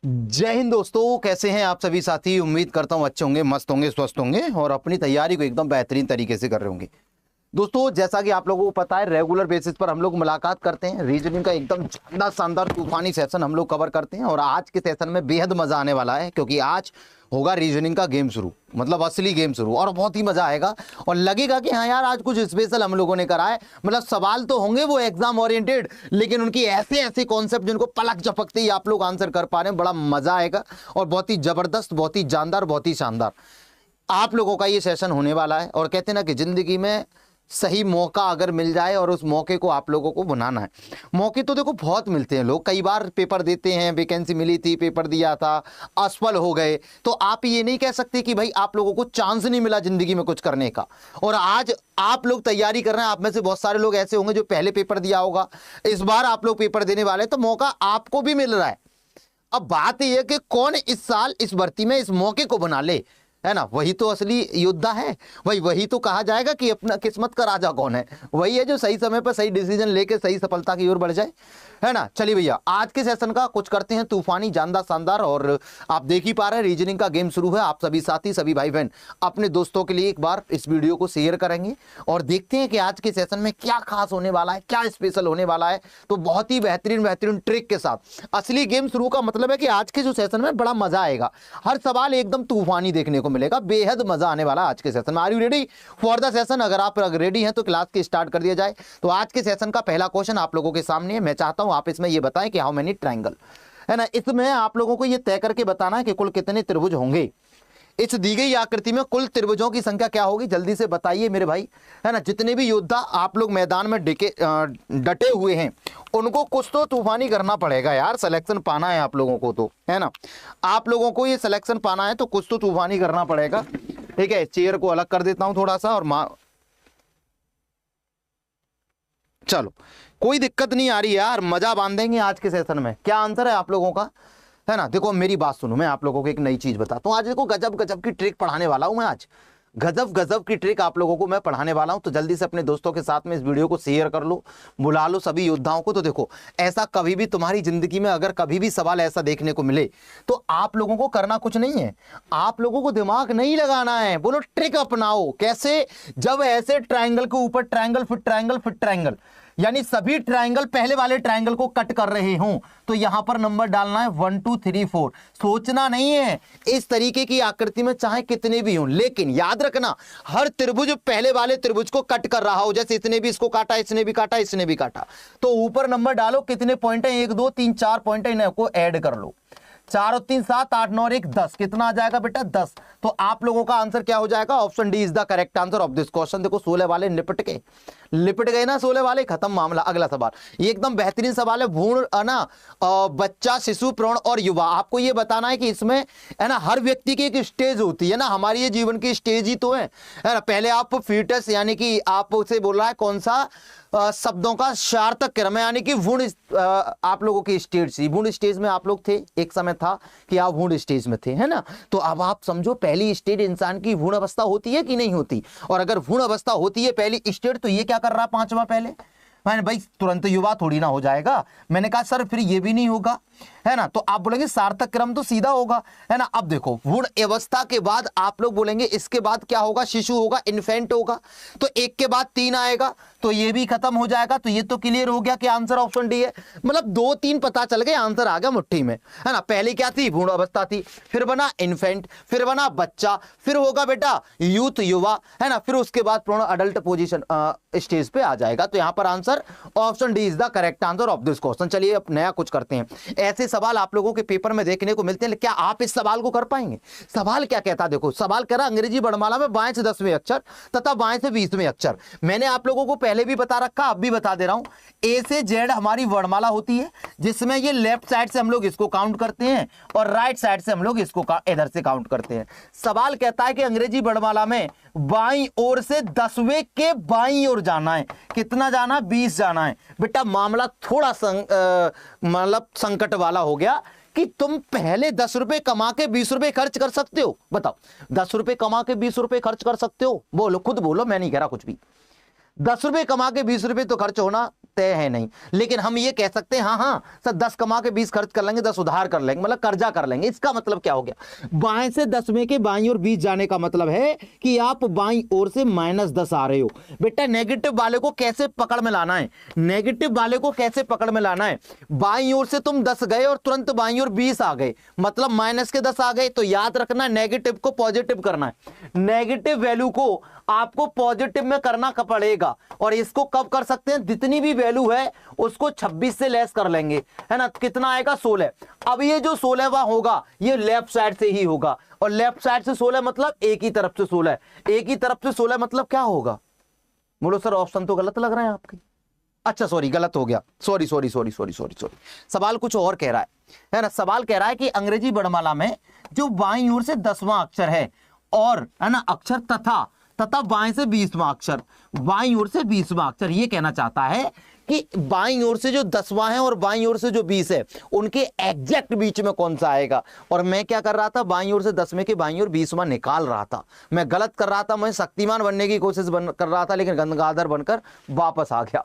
जय हिंद दोस्तों, कैसे हैं आप सभी साथी। उम्मीद करता हूं अच्छे होंगे, मस्त होंगे, स्वस्थ होंगे और अपनी तैयारी को एकदम बेहतरीन तरीके से कर रहे होंगे। दोस्तों, जैसा कि आप लोगों को पता है, रेगुलर बेसिस पर हम लोग मुलाकात करते हैं। रीजनिंग का एकदम शानदार तूफानी सेशन हम लोग कवर करते हैं और आज के सेशन में बेहद मजा आने वाला है, क्योंकि आज होगा रीजनिंग का गेम शुरू, मतलब असली गेम शुरू, और बहुत ही मजा आएगा और लगेगा कि हाँ यार, आज कुछ स्पेशल हम लोगों ने करा है। मतलब सवाल तो होंगे वो एग्जाम ओरिएंटेड, लेकिन उनकी ऐसे ऐसे कॉन्सेप्ट जिनको पलक झपकते ही आप लोग आंसर कर पा रहे हैं। बड़ा मजा आएगा और बहुत ही जबरदस्त, बहुत ही जानदार, बहुत ही शानदार आप लोगों का ये सेशन होने वाला है। और कहते हैं ना कि जिंदगी में सही मौका अगर मिल जाए और उस मौके को आप लोगों को बनाना है। मौके तो देखो बहुत मिलते हैं, लोग कई बार पेपर देते हैं, वैकेंसी मिली थी, पेपर दिया था, असफल हो गए, तो आप ये नहीं कह सकते कि भाई आप लोगों को चांस नहीं मिला जिंदगी में कुछ करने का। और आज आप लोग तैयारी कर रहे हैं, आप में से बहुत सारे लोग ऐसे होंगे जो पहले पेपर दिया होगा, इस बार आप लोग पेपर देने वाले, तो मौका आपको भी मिल रहा है। अब बात यह है कि कौन इस साल इस भर्ती में इस मौके को बना ले, है ना। वही तो असली योद्धा है, वही तो कहा जाएगा कि अपना किस्मत का राजा कौन है। वही है जो सही समय पर सही डिसीजन लेके सही सफलता की ओर बढ़ जाए, है ना। चलिए भैया, आज के सेशन का कुछ करते हैं तूफानी, जानदार, शानदार। और आप देख ही पा रहे हैं रीजनिंग का गेम शुरू है। आप सभी साथी, सभी भाई बहन अपने दोस्तों के लिए एक बार इस वीडियो को शेयर करेंगे और देखते हैं कि आज के सेशन में क्या खास होने वाला है, क्या स्पेशल होने वाला है। तो बहुत ही बेहतरीन बेहतरीन ट्रिक के साथ असली गेम शुरू का मतलब है कि आज के जो सेशन में बड़ा मजा आएगा। हर सवाल एकदम तूफानी देखने को मिलेगा, बेहद मजा आने वाला आज के सेशन में। Are you ready for the session? अगर आप रेडी हैं तो क्लास की स्टार्ट कर दिया जाए। तो आज के सेशन का पहला क्वेश्चन आप लोगों के सामने है। मैं चाहता हूं आप इसमें ये बताएं कि हाउ मेनी ट्रायंगल, है ना। इसमें आप लोगों को ये तय करके बताना है कि कुल कितने त्रिभुज होंगे। इस दी गई आकृति में कुल त्रिभुजों की संख्या क्या होगी, जल्दी से बताइए मेरे भाई, है ना। जितने भी योद्धा आप लोग मैदान में डटे हुए हैं, उनको कुछ तो तूफानी करना पड़ेगा यार। सिलेक्शन पाना है आप लोगों को, तो है ना, आप लोगों को ये सिलेक्शन पाना है तो कुछ तो तूफानी करना पड़ेगा। ठीक है, चेयर को अलग कर देता हूं थोड़ा सा और चलो, कोई दिक्कत नहीं आ रही यार, मजा बांधेंगे आज के सेशन में। क्या आंसर है आप लोगों का, है ना। देखो मेरी बात सुनो, मैं आप लोगों को एक नई चीज बताता हूं। आज देखो गजब गजब की ट्रिक पढ़ाने वाला हूं मैं। आज गजब गजब की ट्रिक आप लोगों को मैं पढ़ाने वाला हूं। तो जल्दी से अपने दोस्तों के साथ में इस वीडियो को शेयर कर लो, बुला लो सभी योद्धाओं को। तो देखो, ऐसा कभी भी तुम्हारी जिंदगी में अगर कभी भी सवाल ऐसा देखने को मिले तो आप लोगों को करना कुछ नहीं है, आप लोगों को दिमाग नहीं लगाना है, बोलो ट्रिक अपनाओ। कैसे? जब ऐसे ट्रायंगल के ऊपर ट्रायंगल फिर ट्रायंगल फिर ट्रायंगल, यानी सभी ट्रायंगल पहले वाले ट्रायंगल को कट कर रहे हों, तो यहां पर नंबर डालना है 1 2 3 4। सोचना नहीं है। इस तरीके की आकृति में चाहे कितने भी हों, लेकिन याद रखना हर त्रिभुज पहले वाले त्रिभुज को कट कर रहा हो। जैसे इसने भी इसको काटा, इसने भी काटा, इसने भी काटा, तो ऊपर नंबर डालो। कितने पॉइंट है? 1 2 3 4 पॉइंट है, इनको ऐड कर लो। 4 और 3 7 8 9 और 1 10। कितना आ जाएगा बेटा? 10। तो आप लोगों का आंसर क्या हो जाएगा? Option D is the correct answer of this question. देखो 16 वाले लिपट गए ना, 16 वाले, खत्म मामला। अगला सवाल, ये एकदम बेहतरीन सवाल है। भ्रूण, है ना, बच्चा, शिशु, प्रौढ़ और युवा। आपको ये बताना है कि इसमें, है ना, हर व्यक्ति की एक स्टेज होती है ना। हमारी ये जीवन की स्टेज ही तो है ना। पहले आप फीटस, यानी कि आप उसे बोल रहा है कौन सा शब्दों का सार्थक क्रम है, यानी कि भ्रूण आप लोगों की स्टेज थी। भ्रूण स्टेज में आप लोग थे, एक समय था कि आप भ्रूण स्टेज में थे, है ना। तो अब आप समझो, पहली स्टेज इंसान की भ्रूण अवस्था होती है कि नहीं होती। और अगर भ्रूण अवस्था होती है पहली स्टेज, तो ये क्या कर रहा है? पांचवा पहले, मैंने भाई तुरंत युवा थोड़ी ना हो जाएगा। मैंने कहा सर फिर ये भी नहीं होगा, है ना। तो आप बोलेंगे सार्थक क्रम तो सीधा होगा, है ना। अब देखो, भ्रूण अवस्था के बाद आप लोग बोलेंगे इसके बाद क्या होगा? शिशु होगा, इन्फेंट होगा। तो 1 के बाद 3 आएगा, तो ये भी खत्म हो जाएगा। तो ये तो क्लियर हो गया कि आंसर ऑप्शन डी है। मतलब 2 3 पता चल गए, आंसर आ गया मुट्ठी में, है ना। पहले क्या थी? भ्रूण अवस्था थी, फिर बना इन्फेंट, फिर बना बच्चा, फिर होगा बेटा यूथ, युवा, है ना। फिर उसके बाद पूर्ण अडल्ट पोजीशन स्टेज पे आ जाएगा। तो यहां पर answer option D is the correct answer of this question. चलिए अब नया कुछ करते हैं। ऐसे सवाल आप लोगों के पेपर में देखने को मिलते हैं, क्या आप इस सवाल को कर पाएंगे? सवाल क्या कहता है? देखो सवाल कह रहा अंग्रेजी वर्णमाला में बाएं से 10वें अक्षर तथा बाएं से 20वें अक्षर। मैंने आप लोगों को पहले भी बता रखा, अब भी बता दे रहा हूं। ए से जेड हमारी वर्णमाला होती है, जिसमें ये लेफ्ट साइड से हम लोग इसको काउंट करते हैं और राइट साइड से हम लोग इसको इधर से काउंट करते हैं। सवाल कहता है कि अंग्रेजी वर्णमाला में बाईं ओर से 10वें के बाईं ओर जाना है। कितना जाना? 20 जाना है। बेटा मामला थोड़ा मतलब संकट वाला हो गया कि तुम पहले 10 रुपए कमा के 20 रुपए खर्च कर सकते हो। बताओ, 10 रुपए कमा के 20 रुपए खर्च कर सकते हो? बोलो, खुद बोलो, मैं नहीं कह रहा कुछ भी। 10 रुपए कमा के 20 रुपए तो खर्च होना तय है नहीं, लेकिन हम ये कह सकते हैं हाँ हाँ सर 10 कमा के 20 खर्च कर लेंगे, 10 उधार कर लेंगे, मतलब कर्जा कर लेंगे। इसका मतलब क्या हो गया, बाएं से 10 में के बाईं ओर 20 जाने का मतलब है कि आप बाईं ओर से -10 आ रहे हो। बेटा नेगेटिव वाले को कैसे पकड़ में लाना है, नेगेटिव वाले को कैसे पकड़ में लाना है, बाईं ओर से तुम 10 गए और तुरंत बाईं ओर 20 आ गए, मतलब -10 आ गए। तो याद रखना नेगेटिव को पॉजिटिव करना है, नेगेटिव वैल्यू को आपको पॉजिटिव में करना पड़ेगा। और इसको कब कर सकते हैं, जितनी भी वैल्यू है उसको 26 से लेस कर लेंगे, है ना, कितना आएगा 16। अब ये जो 16वां होगा ये लेफ्ट साइड से ही होगा, और लेफ्ट साइड से 16 मतलब एक ही तरफ से 16, एक ही तरफ से 16 मतलब क्या होगा, बोलो सर ऑप्शन तो गलत लग रहा है आपके। अच्छा सॉरी गलत हो गया, sorry sorry sorry sorry sorry sorry, सवाल कुछ और कह रहा है ना, सवाल कह रहा है कि अंग्रेजी वर्णमाला में जो बाईं ओर से 10वां अक्षर है और है ना अक्षर तथा बाएं से 20वां अक्षर, बाईं ओर से 20वां अक्षर, ये कहना चाहता है कि बाईं ओर से जो 10वां है और बाईं ओर से जो 20 है उनके एग्जैक्ट बीच में कौन सा आएगा। और मैं क्या कर रहा था, बाईं ओर से 10 में के बाईं ओर 20वां निकाल रहा था, मैं गलत कर रहा था, मैं शक्तिमान बनने की कोशिश कर रहा था लेकिन गंगाधर बनकर वापस आ गया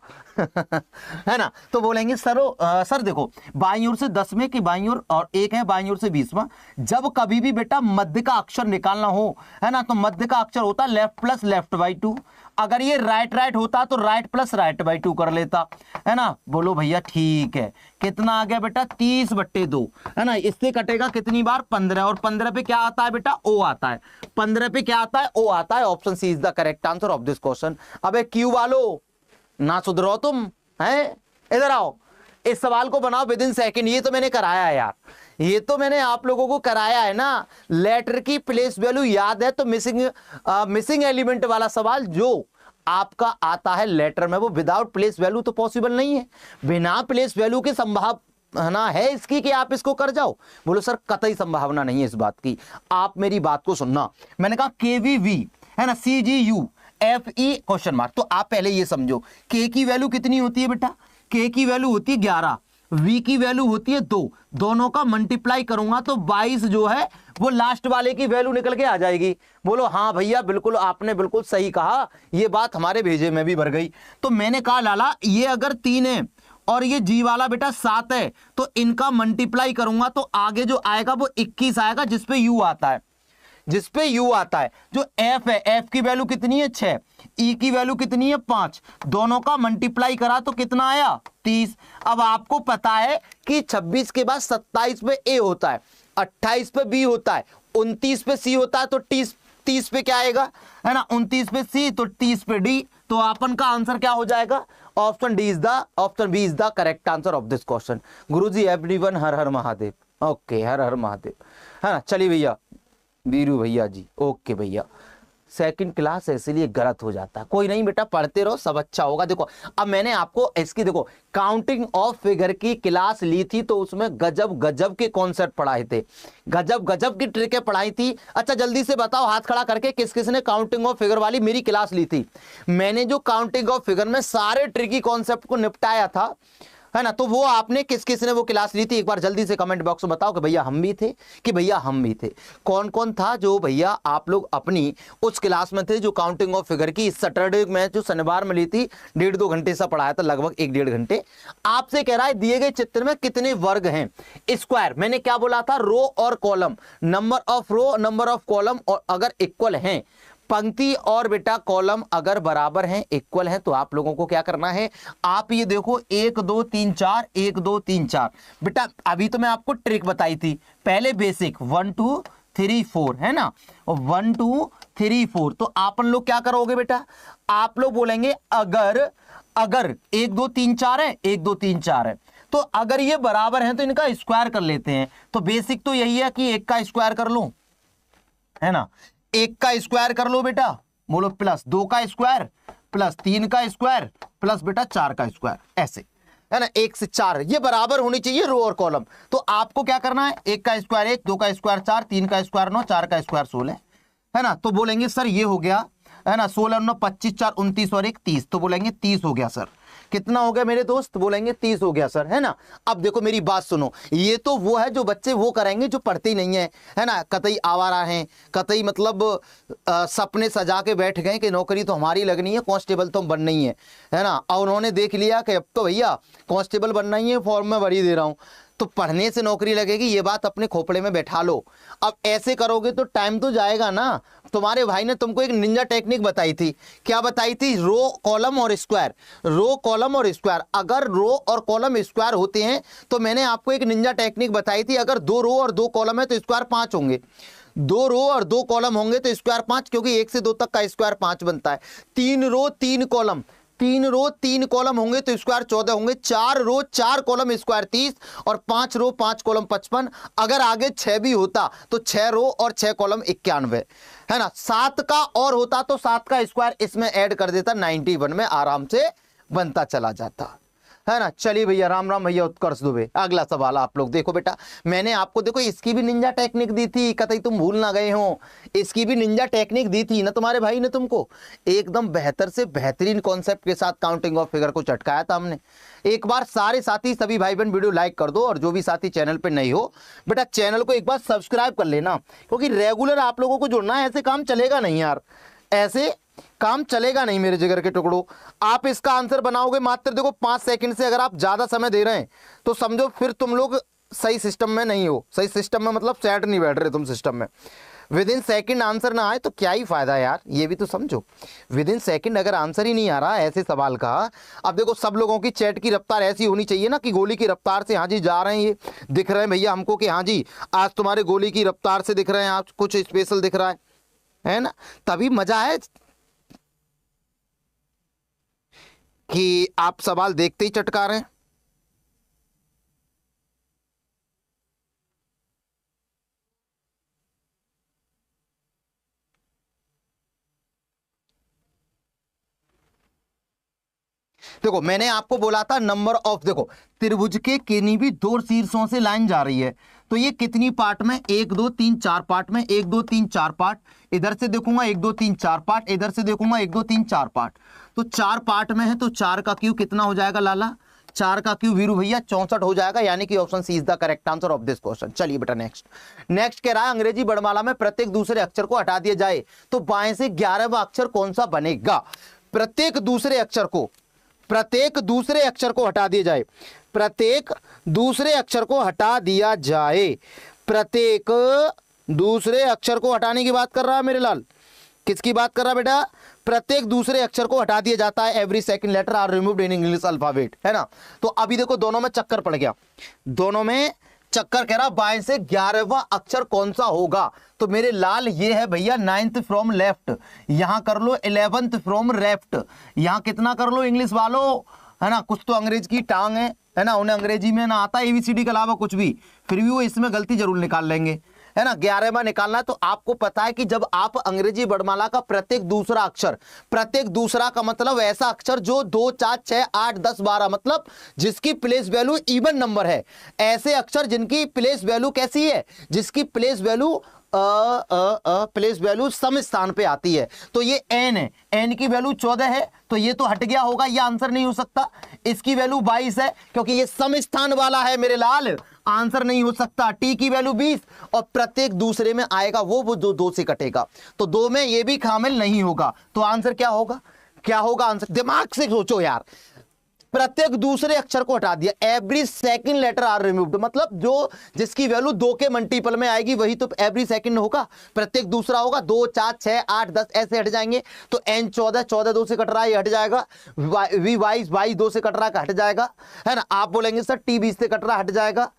है ना। तो बोलेंगे सर देखो बाईं ओर से 10 में की बाईं ओर और एक है बाईं ओर से 20वां, जब कभी भी बेटा मध्य का अक्षर निकालना हो, है ना, तो मध्य का अक्षर होता लेफ्ट प्लस लेफ्ट बाई 2, अगर ये राइट होता तो राइट प्लस राइट बाई 2 कर लेता, है ना। बोलो भैया ठीक है, कितना आ गया बेटा 30/2, है ना, इससे कटेगा कितनी बार 15, और 15 पे क्या आता है बेटा ओ आता है, 15 पे क्या आता है ओ आता है। Option C is the correct answer of this question. अबे क्यू वालो ना सुधरो तुम, हैं, इधर आओ, इस सवाल को बनाओ विद इन सेकंड। ये तो मैंने कराया है यार, ये तो मैंने आप लोगों को कराया है ना। लेटर की प्लेस वैल्यू याद है तो मिसिंग एलिमेंट वाला सवाल जो आपका आता है लेटर में वो विदाउट प्लेस वैल्यू तो पॉसिबल नहीं है, बिना प्लेस वैल्यू के संभावना है इसकी कि आप इसको कर जाओ। बोलो सर कतई संभावना नहीं है इस बात की। आप मेरी बात को सुनना, मैंने कहा KVV है ना CGUFE क्वेश्चन मार्क, तो आप पहले ये समझो K की वैल्यू कितनी होती है बेटा, K की वैल्यू होती है 11, V की वैल्यू होती है 2, दोनों का मल्टीप्लाई करूंगा तो 22 जो है वो लास्ट वाले की वैल्यू निकल के आ जाएगी। बोलो हाँ भैया बिल्कुल, आपने बिल्कुल सही कहा, ये बात हमारे भेजे में भी भर गई। तो मैंने कहा लाला ये अगर 3 है और ये G वाला बेटा 7 है तो इनका मल्टीप्लाई करूंगा तो आगे जो आएगा वो 21 आएगा, जिसपे U आता है, जिसपे U आता है। जो F है, F की वैल्यू कितनी है 6, E की वैल्यू कितनी है 5, दोनों का मल्टीप्लाई करा तो कितना आया 30। अब आपको पता है कि 26 के बाद 27 पे A होता है, 28 पे B होता है, 29 पे C होता है, तो 30 पे क्या आएगा, है ना, 29 पे C तो 30 पे D। तो अपन का आंसर क्या हो जाएगा, option B is the correct answer of this question. Guruji everyone हर हर महादेव, ओके हर हर महादेव, है ना। चलिए भैया वीरू भैया जी, ओके भैया, सेकंड क्लास है इसीलिए गलत हो जाता है, कोई नहीं बेटा पढ़ते रहो सब अच्छा होगा। देखो अब मैंने आपको इसकी देखो काउंटिंग ऑफ फिगर की क्लास ली थी तो उसमें गजब गजब के कॉन्सेप्ट पढ़ाए थे, गजब गजब की ट्रिकें पढ़ाई थी। अच्छा जल्दी से बताओ हाथ खड़ा करके किस किस ने काउंटिंग ऑफ फिगर वाली मेरी क्लास ली थी। मैंने जो काउंटिंग ऑफ फिगर में सारे ट्रिकी कॉन्सेप्ट को निपटाया था, है ना, तो वो आपने किस किस ने वो क्लास ली थी, एक बार जल्दी से कमेंट बॉक्स में बताओ कि भैया हम भी थे, कि भैया हम भी थे। कौन कौन था जो भैया आप लोग अपनी उस क्लास में थे जो काउंटिंग ऑफ फिगर की सैटरडे में जो शनिवार में ली थी, 1.5-2 घंटे सा पढ़ाया था, लगभग 1-1.5 घंटे। आपसे कह रहा है दिए गए चित्र में कितने वर्ग हैं, स्क्वायर। मैंने क्या बोला था, रो और column, number of row number of column और अगर इक्वल हैं, पंक्ति और बेटा कॉलम अगर बराबर हैं इक्वल हैं, तो आप लोगों को क्या करना है, आप ये देखो 1 2 3 4 1 2 3 4। बेटा अभी तो मैं आपको ट्रिक बताई थी, पहले बेसिक 1 2 3 4 है ना, 1 2 3 4। तो आपन लोग क्या करोगे बेटा, आप लोग बोलेंगे अगर 1 2 3 4 है, 1 2 3 4 है, तो अगर ये बराबर हैं तो इनका स्क्वायर कर लेते हैं। तो बेसिक तो यही है कि 1 का स्क्वायर कर लो, है ना, 1 का स्क्वायर कर लो बेटा, बोलो प्लस 2 का स्क्वायर प्लस 3 का स्क्वायर प्लस बेटा 4 का स्क्वायर, ऐसे, है ना, 1 से 4 ये बराबर होनी चाहिए रो और कॉलम। तो आपको क्या करना है, 1 का स्क्वायर 1, 2 का स्क्वायर 4, 3 का स्क्वायर 9, 4 का स्क्वायर 16, है ना। तो बोलेंगे सर ये हो गया, है ना, 16 9 25 4 29 और 1 30, तो बोलेंगे 30 हो गया सर। कितना हो गया मेरे दोस्त? बोलेंगे 30 हो गया सर, है ना। अब देखो मेरी बात सुनो, ये तो वो है जो बच्चे वो करेंगे जो पढ़ते ही नहीं है ना, कतई आवारा हैं, कतई मतलब सपने सजा के बैठ गए कि नौकरी तो हमारी लगनी है, कांस्टेबल तो हम बनना ही है ना। और उन्होंने देख लिया कि अब तो भैया कांस्टेबल बनना ही है, फॉर्म में भरी दे रहा हूं, तो पढ़ने से नौकरी लगेगी, ये बात अपने खोपड़े में बैठा लो। अब ऐसे करोगे तो टाइम तो जाएगा ना। तुम्हारे भाई ने तुमको एक निंजा टेक्निक बताई थी, क्या बताई थी? रो कॉलम और स्क्वायर, रो कॉलम और स्क्वायर। अगर रो और कॉलम स्क्वायर होते हैं तो मैंने आपको एक निंजा टेक्निक बताई थी, अगर 2 रो और 2 कॉलम है तो स्क्वायर 5 होंगे, 2 रो और 2 कॉलम होंगे तो स्क्वायर 5, क्योंकि 1 से 2 तक का स्क्वायर 5 बनता है। 3 रो 3 कॉलम, 3 रो 3 कॉलम होंगे तो स्क्वायर 14 होंगे। 4 रो 4 कॉलम स्क्वायर 30 और 5 रो 5 कॉलम 55। अगर आगे 6 भी होता तो 6 रो और 6 कॉलम 91, है ना। 7 का और होता तो 7 का स्क्वायर इसमें ऐड कर देता, 91 में आराम से बनता चला जाता, है ना। चलिए भैया, राम राम भैया, उत्कर्ष दुबे। अगला सवाल आप लोग देखो बेटा, मैंने आपको देखो इसकी भी निंजा टेक्निक दी थी, कतई तुम भूल ना गए हो। इसकी भी निंजा टेक्निक दी थी ना तुम्हारे भाई ने तुमको, एकदम बेहतर से बेहतरीन कॉन्सेप्ट के साथ काउंटिंग ऑफ फिगर को चटकाया था हमने। एक बार सारे साथी सभी भाई बहन वीडियो लाइक कर दो, और जो भी साथी चैनल पर नहीं हो बेटा चैनल को एक बार सब्सक्राइब कर लेना, क्योंकि रेगुलर आप लोगों को जुड़ना है, ऐसे काम चलेगा नहीं यार, ऐसे काम चलेगा नहीं मेरे जिगर के टुकड़ो। आप इसका आंसर बनाओगे मात्र देखो 5 सेकंड से, अगर आप ज्यादा समय दे रहे हैं तो समझो फिर तुम लोग सही सिस्टम में नहीं हो, सही सिस्टम में मतलब सेट नहीं बैठ रहे तुम सिस्टम में। विद इन सेकंड आंसर ना आए तो क्या ही फायदा यार, ये भी तो समझो। विद इन सेकंड अगर आंसर ही नहीं आ रहा ऐसे सवाल का, अब देखो सब लोगों की चैट की रफ्तार ऐसी होनी चाहिए ना कि गोली की रफ्तार से, हाँ जी जा रहे हैं ये दिख रहे हैं भैया हमको कि हाँ जी आज तुम्हारे गोली की रफ्तार से दिख रहे हैं, आज कुछ स्पेशल दिख रहा है ना, तभी मजा है कि आप सवाल देखते ही चटका रहे हैं। देखो मैंने आपको बोला था नंबर ऑफ, देखो त्रिभुज के किन्हीं भी 2 शीर्षों से लाइन जा रही है तो ये कितनी पार्ट में, 1 2 3 4 पार्ट में, 1 2 3 4 पार्ट, इधर से देखूंगा 1 2 3 4 पार्ट, इधर से देखूंगा 1 2 3 4 पार्ट, तो 4 पार्ट में है तो 4 का क्यू कितना हो जाएगा लाला? 4 का क्यू वीरू भैया 64 हो जाएगा, यानी कि option C is the correct answer of this question. चलिए बेटा नेक्स्ट कह रहा है अंग्रेजी वर्णमाला में प्रत्येक दूसरे अक्षर को हटा दिया जाए तो बाएं से 11वां अक्षर कौन सा बनेगा? प्रत्येक दूसरे अक्षर को हटा दिया जाए, प्रत्येक दूसरे अक्षर को हटा दिया जाए, प्रत्येक दूसरे अक्षर को हटाने की बात कर रहा है मेरे लाल, किसकी बात कर रहा है बेटा? प्रत्येक दूसरे अक्षर को हटा दिया जाता है, every second letter are removed in English alphabet, है ना। तो अभी देखो दोनों में चक्कर पड़ गया, दोनों में चक्कर कह रहा बाएं से 11वां अक्षर कौन सा होगा? तो मेरे लाल ये है भैया 9th फ्रॉम लेफ्ट, यहां कर लो 11th फ्रॉम लेफ्ट, यहां कितना कर लो इंग्लिश वालों, है ना। कुछ तो अंग्रेज की टांग है ना, उन्हें अंग्रेजी में ना आता एबीसीडी के अलावा कुछ भी, फिर भी वो इसमें गलती जरूर निकाल लेंगे, है ना। 11वां निकालना है तो आपको पता है कि जब आप अंग्रेजी वर्णमाला का प्रत्येक दूसरा अक्षर, प्रत्येक दूसरा का मतलब ऐसा अक्षर जो 2 4 6 8 10 12 मतलब जिसकी प्लेस वैल्यू इवन नंबर है, ऐसे अक्षर जिनकी प्लेस वैल्यू कैसी है, जिसकी प्लेस वैल्यू प्लेस वैल्यू सम स्थान पे आती है, तो ये एन है, एन की वैल्यू 14 है तो ये तो हट गया होगा, ये आंसर नहीं हो सकता। इसकी वैल्यू 22 है क्योंकि ये सम स्थान वाला है मेरे लाल, आंसर नहीं हो सकता। टी की वैल्यू 20 और प्रत्येक दूसरे में आएगा वो जो 2 से कटेगा, तो 2 में ये भी शामिल नहीं होगा, तो आंसर क्या होगा? क्या होगा आंसर? दिमाग से सोचो यार, प्रत्येक दूसरे अक्षर को हटा दिया, every second letter are removed, मतलब जो जिसकी वैल्यू 2 के मल्टीपल में आएगी वही तो एवरी सेकंड होगा, प्रत्येक दूसरा होगा। 2 4 6 8 10 ऐसे हट जाएंगे, तो एन 14 2 से कट रहा है ये हट जाएगा, वी 22 2 से कट रहा है हट जाएगा, है ना। आप बोलेंगे सर टी 20 से कट रहा हट जाएगा,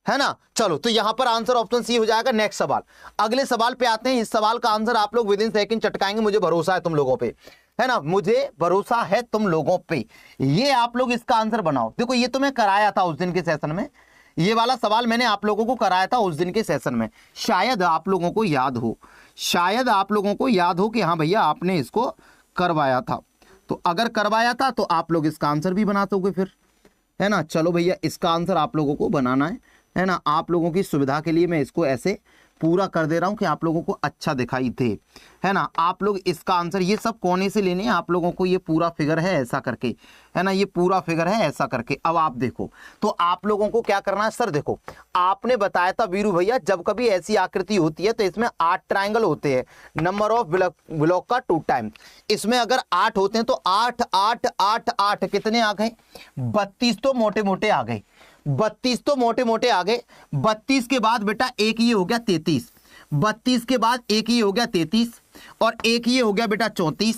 है ना। चलो तो यहां पर आंसर ऑप्शन सी हो जाएगा। नेक्स्ट सवाल, अगले सवाल पे आते हैं। इस सवाल का आंसर आप लोग विद इन सेकंड चटकाएंगे, मुझे भरोसा है तुम लोगों पे, है ना, मुझे भरोसा है तुम लोगों पे। ये आप लोग इसका आंसर बनाओ। देखो ये तो मैं कराया था उस दिन के सेशन में, ये वाला सवाल मैंने आप लोगों को कराया था उस दिन के सेशन में, शायद आप लोगों को याद हो, शायद आप लोगों को याद हो कि हाँ भैया आपने इसको करवाया था। तो अगर करवाया था तो आप लोग इसका आंसर भी बना दोगे फिर, है ना। चलो भैया इसका आंसर आप लोगों को बनाना है ना, आप लोगों की सुविधा के लिए मैं इसको ऐसे पूरा कर दे रहा हूं कि आप लोगों को अच्छा दिखाई दे, है ना। आप लोग इसका आंसर ये सब कोने से लेने हैं आप लोगों को। ये पूरा फिगर है ऐसा करके, है ना, ये पूरा फिगर है ऐसा करके। अब आप देखो तो आप लोगों को क्या करना है सर, देखो आपने बताया था वीरू भैया जब कभी ऐसी आकृति होती है तो इसमें 8 ट्राइंगल होते हैं, नंबर ऑफ ब्लॉक का 2 टाइम। इसमें अगर 8 होते हैं तो 8 8 8 8 कितने आ गए, 32 तो मोटे मोटे आ गए, 32 तो मोटे मोटे आ गए। 32 के बाद बेटा एक ये हो गया 33, 32 के बाद एक ये हो गया 33, और एक ये हो गया बेटा 34,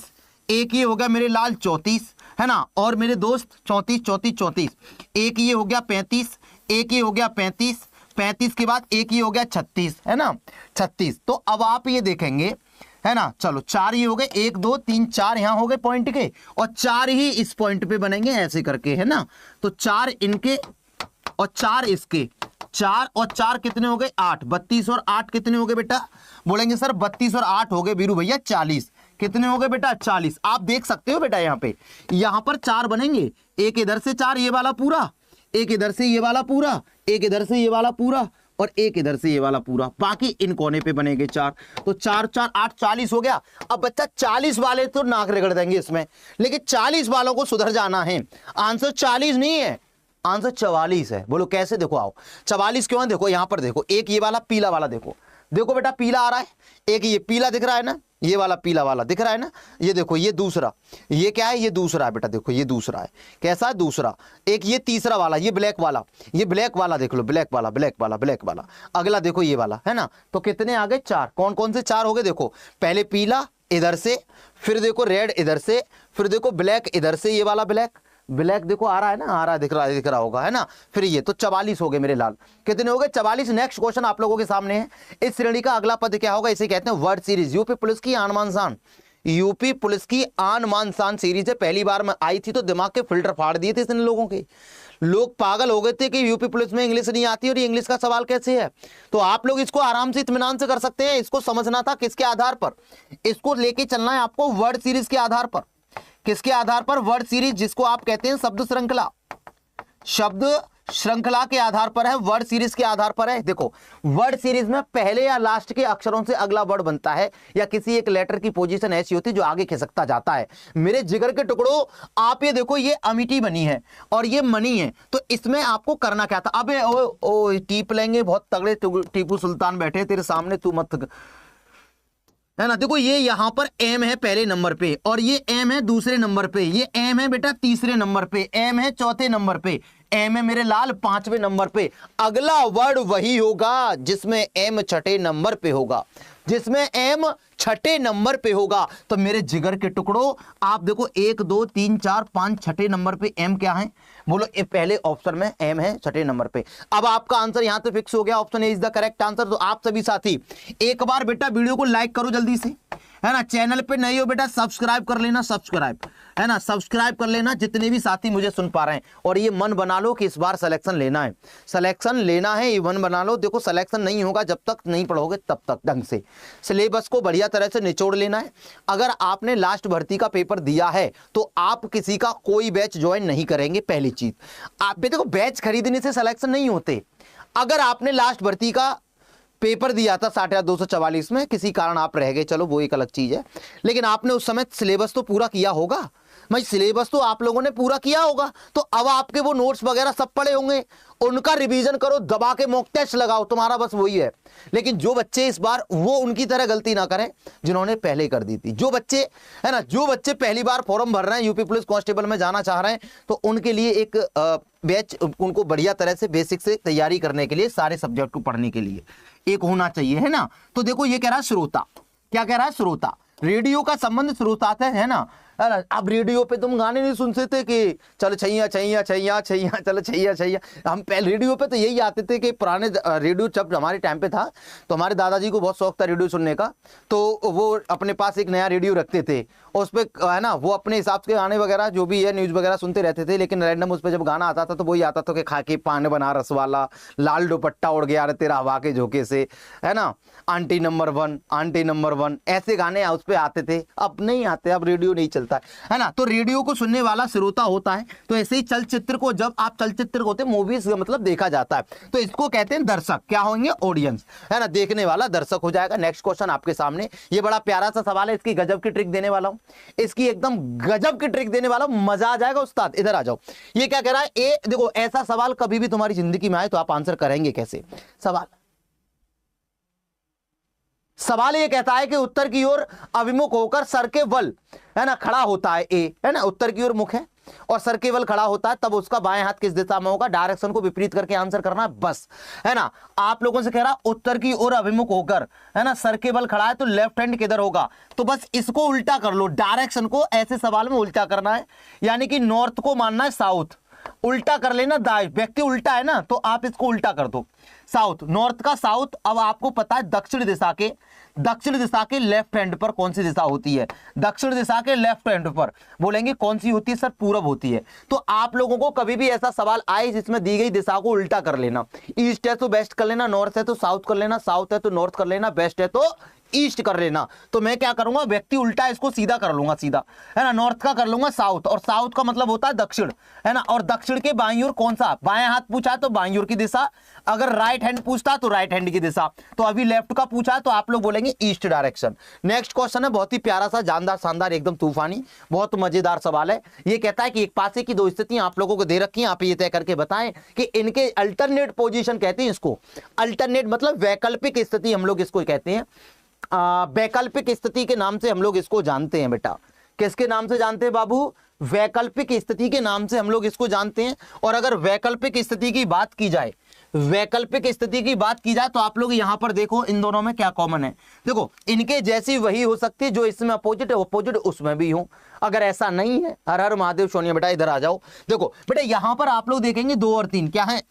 एक ये हो गया मेरे लाल 34, है ना, और मेरे दोस्त 34 34 34, एक ये हो गया 35, एक ये हो गया 35, 35 के बाद एक ये हो गया 36, है ना 36। तो अब आप ये देखेंगे, है ना, चलो 4 ये हो गए, 1 2 3 4 यहां हो गए पॉइंट के, और 4 ही इस पॉइंट पे बनेंगे ऐसे करके, है ना। तो 4 इनके और 4 इसके, 4 और 4 कितने हो गए 8, 32 और 8 कितने हो गए बेटा, बोलेंगे सर 32 और 8 हो गए वीरू भैया 40, कितने हो गए बेटा 40। आप देख सकते हो बेटा यहां पर 4 बनेंगे, एक इधर से 4 ये वाला पूरा, एक इधर से ये वाला पूरा, एक इधर से ये वाला पूरा, और एक इधर से ये वाला पूरा, बाकी इन कोने पे बनेंगे 4। तो 4 4 8 40 हो गया। अब बच्चा 40 वाले तो नाक रगड़ देंगे इसमें, लेकिन 40 वालों को सुधर जाना है। आंसर 40 नहीं है, आंसर 44 है। बोलो कैसे, देखो आओ 44 क्यों है, देखो यहां पर देखो, एक ये वाला पीला वाला देखो, देखो बेटा पीला आ रहा है, एक ये पीला दिख रहा है ना, ये वाला पीला वाला दिख रहा है ना, ये देखो ये दूसरा, ये क्या है, ये दूसरा है बेटा, देखो ये दूसरा है, कैसा है दूसरा। एक ये तीसरा वाला, ये ब्लैक वाला, ये ब्लैक वाला देख लो, ब्लैक वाला ब्लैक वाला ब्लैक वाला। अगला देखो ये वाला, है ना। तो कितने आ गए 4, कौन कौन से 4 हो गए, देखो पहले पीला इधर से, फिर देखो रेड इधर से, फिर देखो ब्लैक इधर से, ये वाला ब्लैक, ब्लैक देखो आ रहा है ना, आ रहा है, दिख रहा होगा, है ना। फिर ये तो 44 हो गए मेरे लाल, कितने हो गए 44। नेक्स्ट क्वेश्चन आप लोगों के सामने है, इस श्रेणी का अगला पद क्या होगा, इसे कहते हैं वर्ड सीरीज। यूपी पुलिस की आन मान शान, यूपी पुलिस की आन मान शान सीरीज है। पहली बार में आई थी तो दिमाग के फिल्टर फाड़ दिए थे इन लोगों के, लोग पागल हो गए थे कि यूपी पुलिस में इंग्लिश नहीं आती और ये इंग्लिश का सवाल कैसे है। तो आप लोग इसको आराम से इत्मीनान से कर सकते हैं। इसको समझना था किसके आधार पर, इसको लेके चलना है आपको वर्ड सीरीज के आधार पर। किसके आधार पर, वर्ड सीरीज, जिसको आप कहते हैं शब्द श्रृंखला, शब्द श्रृंखला के आधार पर है, वर्ड सीरीज के आधार पर है। देखो वर्ड सीरीज में पहले या लास्ट के अक्षरों से अगला वर्ड बनता है, या किसी एक लेटर की पोजीशन ऐसी होती है जो आगे खिसकता जाता है। मेरे जिगर के टुकड़ों, आप ये देखो ये अमिटी बनी है और ये मनी है, तो इसमें आपको करना क्या था। अबे ओ टीप लेंगे, बहुत तगड़े टीपू सुल्तान बैठे तेरे सामने, तू मत, है ना। देखो ये यहां पर एम है पहले नंबर पे, और ये एम है दूसरे नंबर पे, ये एम है बेटा तीसरे नंबर पे, एम है चौथे नंबर पे, एम है मेरे लाल 5वें नंबर पे। अगला वर्ड वही होगा जिसमें एम छठे नंबर पे होगा, जिसमें एम छठे नंबर पे होगा। तो मेरे जिगर के टुकड़ों आप देखो 1 2 3 4 5 छठे नंबर पे एम क्या है, बोलो ये पहले ऑप्शन में एम है छठे नंबर पे। अब आपका आंसर यहां से फिक्स हो गया, option A is the correct answer. तो आप सभी साथी एक बार बेटा वीडियो को लाइक करो जल्दी से, है ना। चैनल पे नहीं हो बेटा सब्सक्राइब कर लेना, सब्सक्राइब, है ना, सब्सक्राइब कर लेना जितने भी साथी मुझे सुन पा रहे हैं। और ये मन बना लो कि इस बार सिलेक्शन लेना है, सिलेक्शन लेना है, ये मन बना लो। देखो सिलेक्शन नहीं होगा जब तक नहीं पढ़ोगे तब तक ढंग से। सिलेबस को बढ़िया तरह से निचोड़ लेना है। अगर आपने लास्ट भर्ती का पेपर दिया है तो आप किसी का कोई बैच ज्वाइन नहीं करेंगे। पहली चीज, आप देखो बैच खरीदने से सिलेक्शन नहीं होते। अगर आपने लास्ट भर्ती का पेपर दिया था 60,244 में, किसी कारण आप रह गए, चलो वो एक अलग चीज है, लेकिन आपने उस समय सिलेबस तो पूरा किया होगा। भाई सिलेबस तो आप लोगों ने पूरा किया होगा, तो अब आपके वो नोट्स वगैरह सब पड़े होंगे, उनका रिवीजन करो, दबा के मॉक टेस्ट लगाओ, तुम्हारा बस वही है। लेकिन जो बच्चे इस बार वो उनकी तरह गलती ना करें जिन्होंने पहले कर दी थी। जो बच्चे, है ना, जो बच्चे पहली बार फॉर्म भर रहे हैं, यूपी पुलिस कांस्टेबल में जाना चाह रहे हैं, तो उनके लिए एक बैच, उनको बढ़िया तरह से बेसिक से तैयारी करने के लिए, सारे सब्जेक्ट को पढ़ने के लिए एक होना चाहिए, है ना। तो देखो ये कह रहा है श्रोता, क्या कह रहा है, श्रोता, रेडियो का संबंध श्रोता से है ना। अब रेडियो पे तुम गाने नहीं सुनते थे कि चल छैया छैया छैया छैया, चल छैया छैया। हम पहले रेडियो पे तो यही आते थे कि पुराने रेडियो जब हमारे टाइम पे था तो हमारे दादाजी को बहुत शौक था रेडियो सुनने का, तो वो अपने पास एक नया रेडियो रखते थे, उस पर है ना वो अपने हिसाब से गाने वगैरह जो भी है न्यूज़ वगैरह सुनते रहते थे। लेकिन रैंडम उस पर जब गाना आता था तो वही आता था कि खा के पान बनारस वाला, लाल दुपट्टा उड़ गया रे तेरा हवा के झोंके से, है ना, आंटी नंबर 1, आंटी नंबर 1, ऐसे गाने उस पर आते थे। अब नहीं आते, अब रेडियो नहीं चलते। बोलता है ना। तो रेडियो को सुनने वाला श्रोता होता है। तो ऐसे ही चलचित्र को, जब आप चलचित्र होते हैं, मूवीज मतलब देखा जाता है, तो इसको कहते हैं दर्शक। क्या होंगे? ऑडियंस, है ना, देखने वाला दर्शक हो जाएगा। नेक्स्ट क्वेश्चन आपके सामने, ये बड़ा प्यारा सा सवाल है, इसकी गजब की ट्रिक देने वाला हूं, इसकी एकदम गजब की ट्रिक देने वाला हूं, मजा आ जाएगा उस्ताद। इधर आ जाओ। ये क्या कह रहा है? ए देखो, ऐसा सवाल कभी भी तुम्हारी जिंदगी में आए तो आप आंसर करेंगे कैसे? सवाल ये कहता है कि उत्तर की ओर अभिमुख होकर सर के बल, है ना, खड़ा होता है। ए, है ना, उत्तर की ओर मुख है और सर के बल खड़ा होता है, तब उसका बाएं हाथ किस दिशा में होगा? डायरेक्शन को विपरीत करके आंसर करना है बस, है ना। आप लोगों से कह रहा उत्तर की ओर अभिमुख होकर, है ना, सर के बल खड़ा है, तो लेफ्ट हैंड किधर होगा? तो बस इसको उल्टा कर लो, डायरेक्शन को ऐसे सवाल में उल्टा करना है, यानी कि नॉर्थ को मानना है साउथ, उल्टा कर लेना। व्यक्ति उल्टा है ना, तो आप इसको उल्टा कर दो, साउथ, नॉर्थ का साउथ। अब आपको पता है दक्षिण दिशा के लेफ्ट हैंड पर कौन सी दिशा होती है? दक्षिण दिशा के लेफ्ट हैंड पर बोलेंगे कौन सी होती है? सर पूरब होती है। तो आप लोगों को कभी भी ऐसा सवाल आए जिसमें दी गई दिशा को उल्टा कर लेना, ईस्ट है तो वेस्ट कर लेना, नॉर्थ है तो साउथ कर लेना, साउथ है तो नॉर्थ कर लेना, वेस्ट है तो ईस्ट कर लेना। तो मैं क्या करूंगा? व्यक्ति उल्टा, इसको सीधा कर लूंगा, सीधा, है ना, नॉर्थ का कर लूंगा साउथ, और साउथ का मतलब होता है दक्षिण, है ना। और दक्षिण के बाईं ओर कौन सा? बाएं हाथ पूछा तो बाईं ओर की दिशा, अगर राइट हैंड पूछता तो राइट हैंड की दिशा। तो अभी लेफ्ट का पूछा तो आप लोग बोलेंगे ईस्ट डायरेक्शन। नेक्स्ट क्वेश्चन है बहुत ही प्यारा सा, जानदार, शानदार, एकदम तूफानी, बहुत मजेदार सवाल है। ये कहता है कि एक पासे की दो स्थितियां आप लोगों को दे रखी हैं, आप ये तय करके बताएं कि इनके अल्टरनेट पोजीशन कहते हैं इसको। अल्टरनेट मतलब वैकल्पिक स्थिति हम लोग इसको कहते हैं। वैकल्पिक स्थिति के नाम से हम लोग इसको जानते हैं बेटा। किसके नाम से जानते हैं बाबू? वैकल्पिक स्थिति के नाम से हम लोग इसको जानते हैं। और अगर वैकल्पिक स्थिति की बात की जाए, तो आप लोग यहां पर देखो, इन दोनों में क्या कॉमन है? देखो, इनके जैसी वही हो सकती है जो इसमें अपोजिट है, अपोजिट उसमें भी हो। अगर ऐसा नहीं है, हर हर महादेव सोनिया बेटा इधर आ जाओ। देखो बेटा, यहां पर आप लोग देखेंगे 2 और 3 क्या है?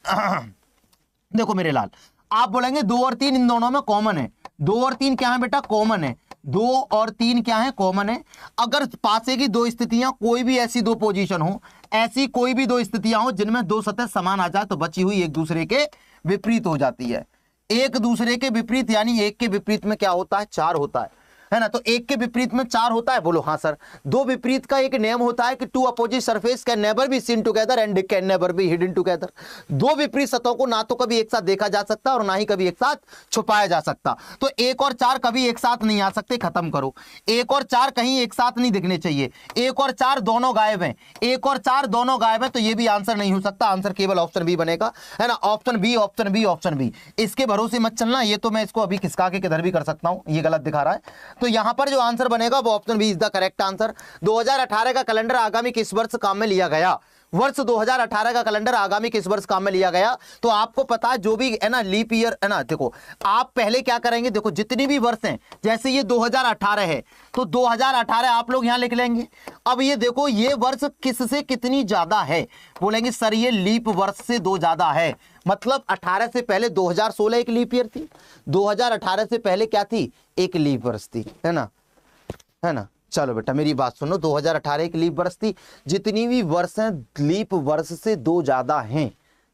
देखो मेरे लाल, आप बोलेंगे 2 और 3 इन दोनों में कॉमन है। 2 और 3 क्या है बेटा? कॉमन है। 2 और 3 क्या है? कॉमन है। अगर पासे की दो स्थितियां, कोई भी ऐसी दो पोजीशन हो, ऐसी कोई भी दो स्थितियां हो जिनमें दो सतह समान आ जाए, तो बची हुई एक दूसरे के विपरीत हो जाती है। एक दूसरे के विपरीत, यानी एक के विपरीत में क्या होता है? 4 होता है ना। तो एक के विपरीत में 4 होता है, बोलो हाँ सर। दो विपरीत का एक नियम होता है कि 2 opposite surface can never be seen together and can never be hidden together. दो विपरीत सतहों को ना तो कभी एक साथ देखा जा सकता और ना ही कभी एक साथ छुपाया जा सकता। तो 1 और 4 कभी एक साथ नहीं आ सकते, खत्म करो। 1 और 4 कहीं एक साथ नहीं दिखने चाहिए। 1 और 4 दोनों गायब हैं, 1 और 4 दोनों गायब है, तो ये भी आंसर नहीं हो सकता। आंसर केवल ऑप्शन बी बनेगा, है ना। Option B, option B, option B. इसके भरोसे मत चलना, ये तो मैं इसको अभी खिसका के किधर भी कर सकता हूं, ये गलत दिखा रहा है। तो यहां पर जो आंसर बनेगा वो option B is the correct answer. 2018 का कैलेंडर आगामी किस वर्ष काम में लिया गया? वर्ष 2018 का कैलेंडर आगामी किस वर्ष काम में लिया गया? तो आपको पता है जो भी है ना लीप ईयर है ना, देखो आप पहले क्या करेंगे, देखो जितनी भी वर्ष हैं, जैसे ये 2018 है तो 2018 आप लोग यहां लिख लेंगे। अब ये देखो ये वर्ष किससे कितनी ज्यादा है, बोलेंगे सर ये लीप वर्ष से 2 ज्यादा है। मतलब 18 से पहले 2016 एक लीप ईयर थी, 2018 से पहले क्या थी? एक लीप वर्ष थी, है ना, है ना। चलो बेटा मेरी बात सुनो, 2018 एक लीप वर्ष थी। जितनी भी वर्ष हैं लीप वर्ष से 2 ज्यादा हैं,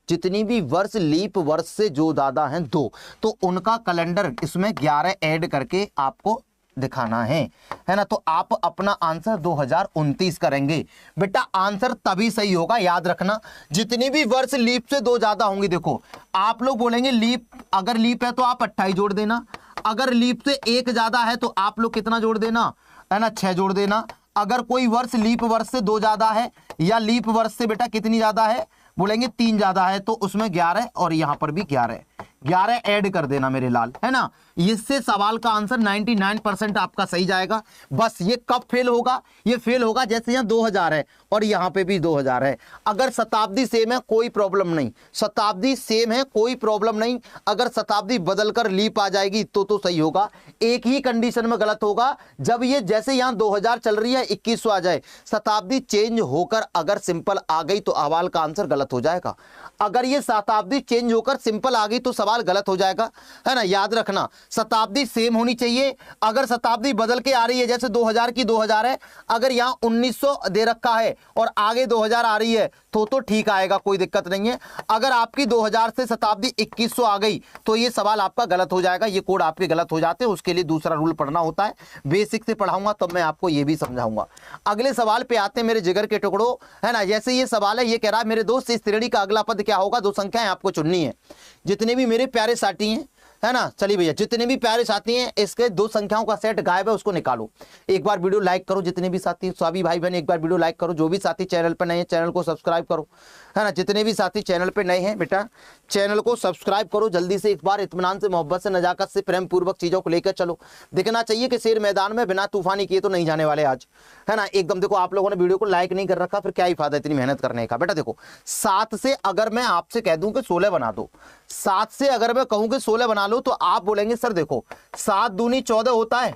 जितनी भी वर्ष लीप वर्ष से जो ज्यादा हैं 2, तो उनका कैलेंडर इसमें 11 ऐड करके आपको दिखाना है ना। तो आप अपना आंसर 2029 करेंगे बेटा। आंसर तभी सही होगा, याद रखना। जितनी भी वर्ष लीप से 2 ज्यादा होंगी, देखो आप लोग बोलेंगे लीप, अगर लीप है तो आप 28 जोड़ देना, अगर लीप से 1 ज्यादा है तो आप लोग कितना जोड़ देना, है ना, 6 जोड़ देना। अगर कोई वर्ष लीप वर्ष से 2 ज्यादा है या लीप वर्ष से बेटा कितनी ज्यादा है, बोलेंगे 3 ज्यादा है, तो उसमें 11 और यहां पर भी 11 ऐड कर देना मेरे लाल, है ना। इससे सवाल का आंसर 99% आपका सही जाएगा। बस ये कब फेल होगा? ये फेल होगा जैसे यहाँ 2000 है और यहाँ पे भी 2000 है। अगर शताब्दी सेम है कोई प्रॉब्लम नहीं, शताब्दी सेम है कोई प्रॉब्लम नहीं। अगर शताब्दी बदलकर लीप आ जाएगी तो सही होगा। एक ही कंडीशन में गलत होगा, जब ये जैसे यहाँ 2000 चल रही है 2100 आ जाए, शताब्दी चेंज होकर अगर सिंपल आ गई तो सवाल का आंसर गलत हो जाएगा। अगर ये शताब्दी चेंज होकर सिंपल आ गई तो सवाल सवाल गलत हो जाएगा, है ना। याद रखना शताब्दी सेम होनी चाहिए। अगर शताब्दी बदल के आ रही है, जैसे 2000 की 2000 है, अगर यहाँ 1900 दे रखा है और आगे 2000 आ रही है तो ठीक आएगा, कोई दिक्कत नहीं है। अगर आपकी 2000 से शताब्दी 2100 आ गई तो ये सवाल आपका गलत हो जाएगा, ये कोड आपके गलत हो जाते हैं। उसके लिए दूसरा रूल पढ़ना होता है, बेसिक से पढ़ाऊंगा तब मैं आपको ये भी समझाऊंगा। अगले सवाल पे आते हैं मेरे जिगर के टुकड़ों, है ना। जैसे ये सवाल है, ये कह रहा है मेरे दोस्त इस श्रेणी का अगला पद क्या होगा। दो संख्याएं आपको चुननी है। जितने भी मेरे प्यारे साथी हैं, है ना, चलिए भैया, जितने भी प्यारे साथी हैं इसके दो संख्याओं का सेट गायब है, उसको निकालो। एक बार वीडियो लाइक करो, जितने भी साथी, सभी भाई बहन एक बार वीडियो लाइक करो। जो भी साथी चैनल पर नए हैं चैनल को सब्सक्राइब करो, है ना। जितने भी साथी चैनल पे नए हैं बेटा चैनल को सब्सक्राइब करो जल्दी से। एक बार इत्मीनान से, मोहब्बत से, नजाकत से, प्रेम पूर्वक चीजों को लेकर चलो। दिखना चाहिए कि शेर मैदान में बिना तूफानी किए तो नहीं जाने वाले आज, है ना। एकदम देखो, आप लोगों ने वीडियो को लाइक नहीं कर रखा, फिर क्या ही फायदा इतनी मेहनत करने का। बेटा देखो, 7 से अगर मैं आपसे कह दूं कि 16 बना दो, 7 से अगर मैं कहूं कि 16 बना लो, तो आप बोलेंगे सर देखो 7 दूनी 14 होता है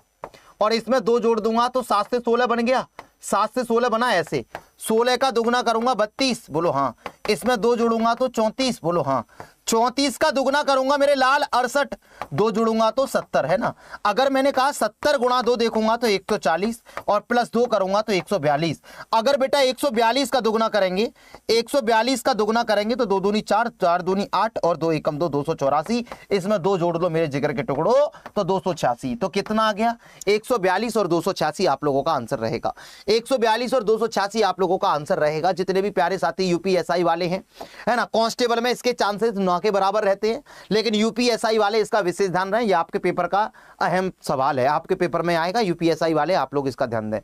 और इसमें 2 जोड़ दूंगा तो 7 से 16 बन गया। 7 से 16 बना ऐसे, 16 का दुगना करूंगा 32, बोलो हाँ। इसमें 2 जोड़ूंगा तो 34, बोलो हाँ। 34 का दुगना करूंगा मेरे लाल 68, 2 जोड़ूंगा तो 70, है ना। अगर मैंने कहा 70 गुणा 2 देखूंगा तो 140 और प्लस 2 करूंगा तो 142। अगर बेटा 142 का दुगना करेंगे, 142 का दुगना करेंगे तो 2 दूनी 4, 4 दूनी 8 और 2 एकम 2, 284। इसमें 2 जोड़ लो मेरे जिगर के टुकड़ों तो 286। तो कितना आ गया? 142 और 286 आप लोगों का आंसर रहेगा। 142 और 286 आप लोगों का आंसर रहेगा। जितने भी प्यारे साथी यूपीएसआई वाले हैं, है ना, कांस्टेबल में इसके चांसेस 9 के बराबर रहते हैं, लेकिन यूपीएसआई वाले इसका विशेष ध्यान रहे। ये आपके पेपर का अहम सवाल है, आपके पेपर में आएगा। यूपीएसआई वाले आप लोग इसका ध्यान दें,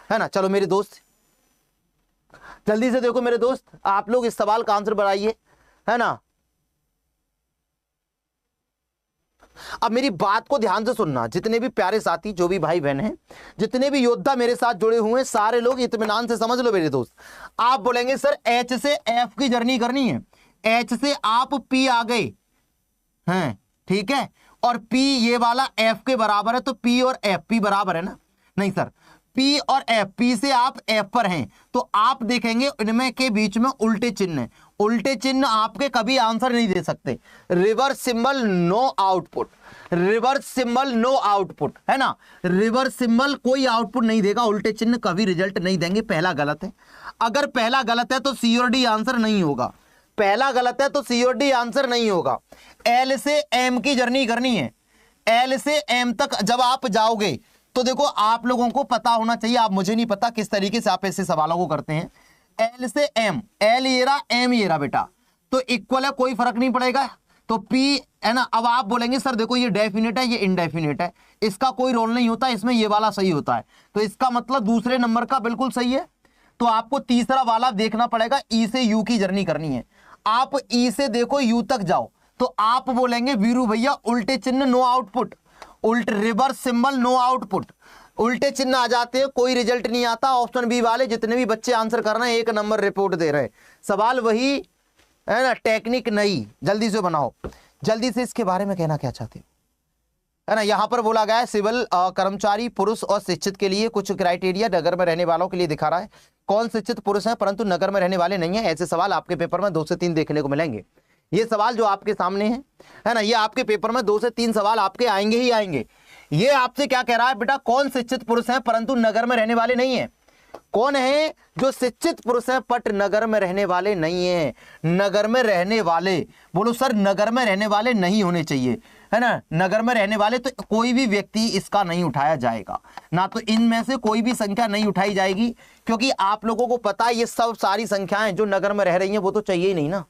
है ना। चलो मेरे दोस्त जल्दी से देखो मेरे दोस्त, आप लोग इस सवाल का आंसर बनाइए, है ना। अब मेरी बात को ध्यान से सुनना, जितने भी प्यारे साथी, जो भी भाई बहन हैं, जितने भी योद्धा मेरे साथ जुड़े हुए हैं, सारे लोग इत्मीनान से समझ लो मेरे दोस्त। आप बोलेंगे सर एच से एफ की जर्नी करनी है, एच से आप पी आ गए हैं, ठीक है, और पी ये वाला एफ के बराबर है, तो पी और एफ पी बराबर है ना। नहीं सर, पी और एफ, पी से आप एफ पर हैं तो आप देखेंगे इनमें के बीच में उल्टे चिन्ह है। उल्टे चिन्ह आपके कभी आंसर नहीं दे सकते। Reverse symbol no output, reverse symbol no output, है ना। रिवर्स सिंबल कोई आउटपुट नहीं देगा, उल्टे चिन्ह कभी रिजल्ट नहीं देंगे। पहला गलत है, अगर पहला गलत है तो सी और डी आंसर नहीं होगा। पहला गलत है तो सी और डी आंसर नहीं होगा। एल से एम की जर्नी करनी है, एल से एम तक जब आप जाओगे तो देखो आप लोगों को पता होना चाहिए, आप मुझे नहीं पता किस तरीके से आप ऐसे सवालों को करते हैं। एल से एम, एल ये रहा, एम ये रहा बेटा, तो इक्वल है, कोई फर्क नहीं पड़ेगा। तो पी, है ना। अब आप बोलेंगे सर देखो ये डेफिनेट है, ये इनडेफिनेट है, इसका कोई रोल नहीं होता, इसमें ये वाला सही होता है, तो इसका मतलब दूसरे नंबर का बिल्कुल सही है। तो आपको तीसरा वाला देखना पड़ेगा, ई से यू की जर्नी करनी है। आप ई से देखो यू तक जाओ तो आप बोलेंगे वीरू भैया उल्टे चिन्ह नो आउटपुट, उल्टे रिवर्स सिंबल नो आउटपुट, उल्टे चिन्ह आ जाते हैं, कोई रिजल्ट नहीं आता। ऑप्शन बी वाले जितने भी बच्चे आंसर कर रहे हैं 1 नंबर रिपोर्ट दे रहे हैं। सवाल वही है ना, टेक्निक नई, जल्दी से बनाओ। जल्दी से इसके बारे में कहना क्या चाहते हो, है ना। यहां पर बोला गया है सिविल कर्मचारी पुरुष और शिक्षित के लिए कुछ क्राइटेरिया नगर में रहने वालों के लिए दिखा रहा है। कौन शिक्षित पुरुष है परंतु नगर में रहने वाले नहीं है? ऐसे सवाल आपके पेपर में 2 से 3 देखने को मिलेंगे। ये सवाल जो आपके सामने है ना, ये आपके पेपर में 2 से 3 सवाल आपके आएंगे ही आएंगे। ये आपसे क्या कह रहा है बेटा, कौन शिक्षित पुरुष है परंतु नगर में रहने वाले नहीं है? कौन है जो शिक्षित पुरुष है पट नगर में रहने वाले नहीं है? नगर में रहने वाले, बोलो सर नगर में रहने वाले नहीं होने चाहिए, है ना। नगर में रहने वाले तो कोई भी व्यक्ति इसका नहीं उठाया जाएगा ना, तो इनमें से कोई भी संख्या नहीं उठाई जाएगी, क्योंकि आप लोगों को पता है ये सब सारी संख्याएं जो नगर में रह रही हैं वो तो चाहिए ही नहीं ना।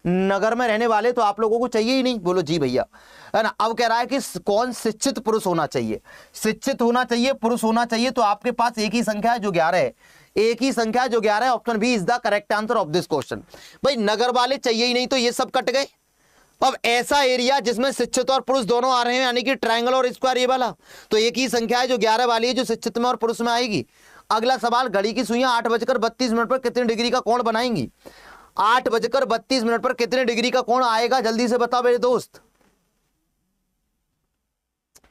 नगर में रहने वाले तो आप लोगों को चाहिए ही नहीं, बोलो जी भैया, है ना। अब कह रहा है कि कौन शिक्षित पुरुष होना चाहिए? शिक्षित होना चाहिए, पुरुष होना चाहिए, तो आपके पास एक ही संख्या है जो 11 है, एक ही संख्या है जो 11 है। Option B is the correct answer of this question. भाई नगर वाले चाहिए ही नहीं तो ये सब कट गए। अब ऐसा एरिया जिसमें शिक्षित और पुरुष दोनों आ रहे हैं, यानी कि ट्रायंगल और स्क्वायर ये वाला, तो एक ही संख्या है जो 11 वाली है, जो शिक्षित में और पुरुष में आएगी। अगला सवाल, घड़ी की सुइयां 8:32 पर कितने डिग्री का कोण बनाएंगी? 8:32 पर कितने डिग्री का कोण आएगा? जल्दी से बताओ मेरे दोस्त।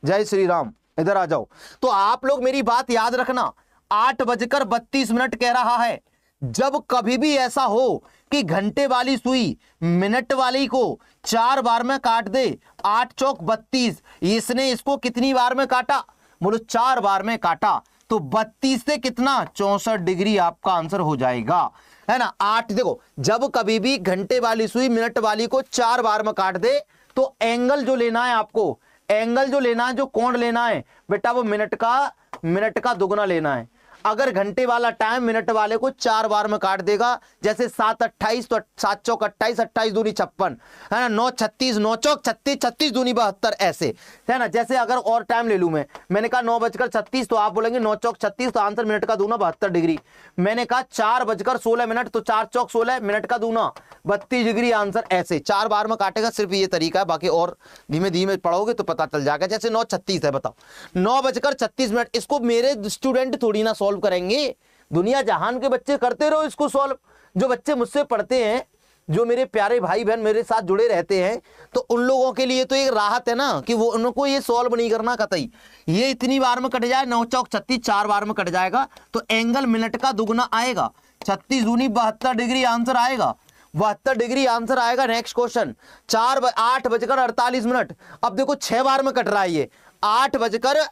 जय श्री राम, इधर आ जाओ। तो आप लोग मेरी बात याद रखना, 8:32 कह रहा है, जब कभी भी ऐसा हो कि घंटे वाली सुई मिनट वाली को 4 बार में काट दे, 8 चौक 32, इसने इसको कितनी बार में काटा, बोलो 4 बार में काटा, तो 32 से कितना 64 डिग्री आपका आंसर हो जाएगा, है ना। 8 देखो, जब कभी भी घंटे वाली सुई मिनट वाली को 4 बार में काट दे तो एंगल जो लेना है आपको, एंगल जो लेना है, जो कोण लेना है बेटा, वो मिनट का दुगना लेना है। अगर घंटे वाला टाइम मिनट वाले को 4 बार में काट देगा, जैसे 7 28 तो 7 चौक 28, 28 दूनी 56, है ना, 9 36, 9 चौक 36, 36 दूनी 72, ऐसे, है ना। जैसे अगर और टाइम ले लूं मैंने कहा 9:36 तो आप बोलेंगे 9 चौक 36, तो आंसर मिनट का दूना 72 डिग्री। मैंने कहा 4:16 तो 4 चौक 16, मिनट का दूना 32 डिग्री, आंसर ऐसे 4 बार में काटेगा। सिर्फ ये तरीका है, बाकी और धीमे धीमे पढ़ोगे तो पता चल जाएगा। जैसे 9:36 है, बताओ 9:36, इसको मेरे स्टूडेंट थोड़ी ना सॉल्व करेंगे, दुनिया जहान के बच्चे करते रहो इसको सॉल्व। जो बच्चे मुझसे पढ़ते हैं, जो मेरे प्यारे भाई बहन मेरे साथ जुड़े रहते हैं, तो उन लोगों के लिए तो एक राहत है ना कि वो उनको ये सॉल्व नहीं करना कतई। ये इतनी बार में कट जाए, 9 चौक 36 4 बार में कट जाएगा, तो एंगल मिनट का दुगना आएगा, 36 दूनी 72 डिग्री, आंसर आएगा 72 डिग्री, आंसर आएगा। Next question, 8:48। अब देखो 6 बार में कट रहा है ये, 8:48।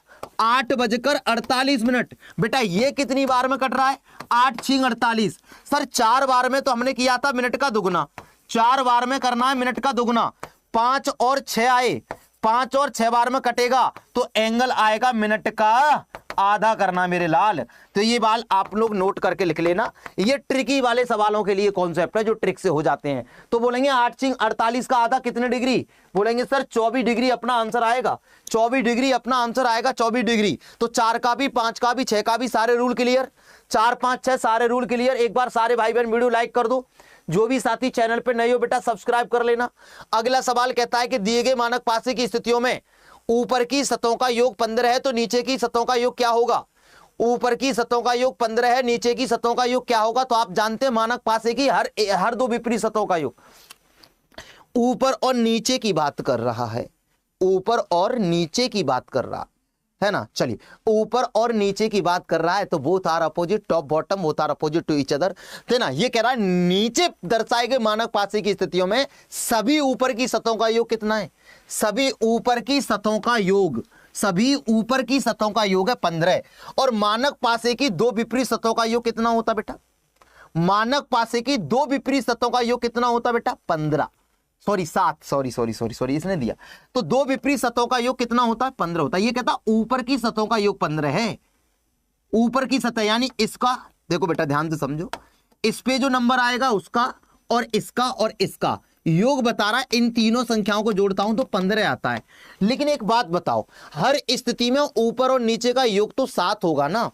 बेटा ये कितनी बार में कट रहा है, 8 6 48। सर 4 बार में तो हमने किया था मिनट का दुगना, 4 बार में करना है मिनट का दुगना, 5 और 6 आए, 5 और 6 बार में कटेगा तो एंगल आएगा मिनट का आधा करना मेरे लाल। तो ये बाल आप लोग नोट करके लिख लेना, ये ट्रिकी वाले सवालों के लिए कॉन्सेप्ट है जो ट्रिक से हो जाते हैं। तो बोलेंगे 8 6 48 का आधा कितने डिग्री, बोलेंगे सर 24 डिग्री अपना आंसर आएगा, 24 डिग्री अपना आंसर आएगा, 24 डिग्री। तो 4 का भी 5 का भी 6 का भी सारे रूल क्लियर, 4 5 6 सारे रूल क्लियर। एक बार सारे भाई बहन वीडियो लाइक कर दो, जो भी साथी चैनल पे नए हो बेटा सब्सक्राइब कर लेना। अगला सवाल कहता है कि दिए गए मानक पासे की स्थितियों में ऊपर की सतहों का योग 15 है तो नीचे की सतहों का योग क्या होगा। ऊपर की सतहों का योग 15 है, नीचे की सतहों का योग क्या होगा। तो आप जानते हैं मानक पासे की हर दो विपरीत सतहों का योग, ऊपर और नीचे की बात कर रहा है, ऊपर और नीचे की बात कर रहा है ना। चलिए ऊपर और नीचे की बात कर रहा है तो both are opposite, top bottom both are opposite to each other, है ना। ये कह रहा है नीचे दर्शाए गए मानक पासे की स्थितियों में सभी ऊपर की सतहों का योग कितना है, सभी ऊपर की सतहों का योग, सभी ऊपर की सतहों का योग है 15, और मानक पासे की दो विपरीत सतहों का योग कितना होता बेटा, मानक पासे की दो विपरीत सतहों का योग कितना होता बेटा 15, सॉरी 7, सॉरी इसने दिया। तो दो विपरीत सतहों का योग कितना होता है 15 होता है। ये कहता ऊपर की सतहों का योग 15 है, ऊपर की सतह यानी इसका, देखो बेटा ध्यान से समझो, इस पे जो नंबर आएगा उसका और इसका योग बता रहा है। इन तीनों संख्याओं को जोड़ता हूं तो 15 आता है। लेकिन एक बात बताओ, हर स्थिति में ऊपर और नीचे का योग तो 7 होगा ना,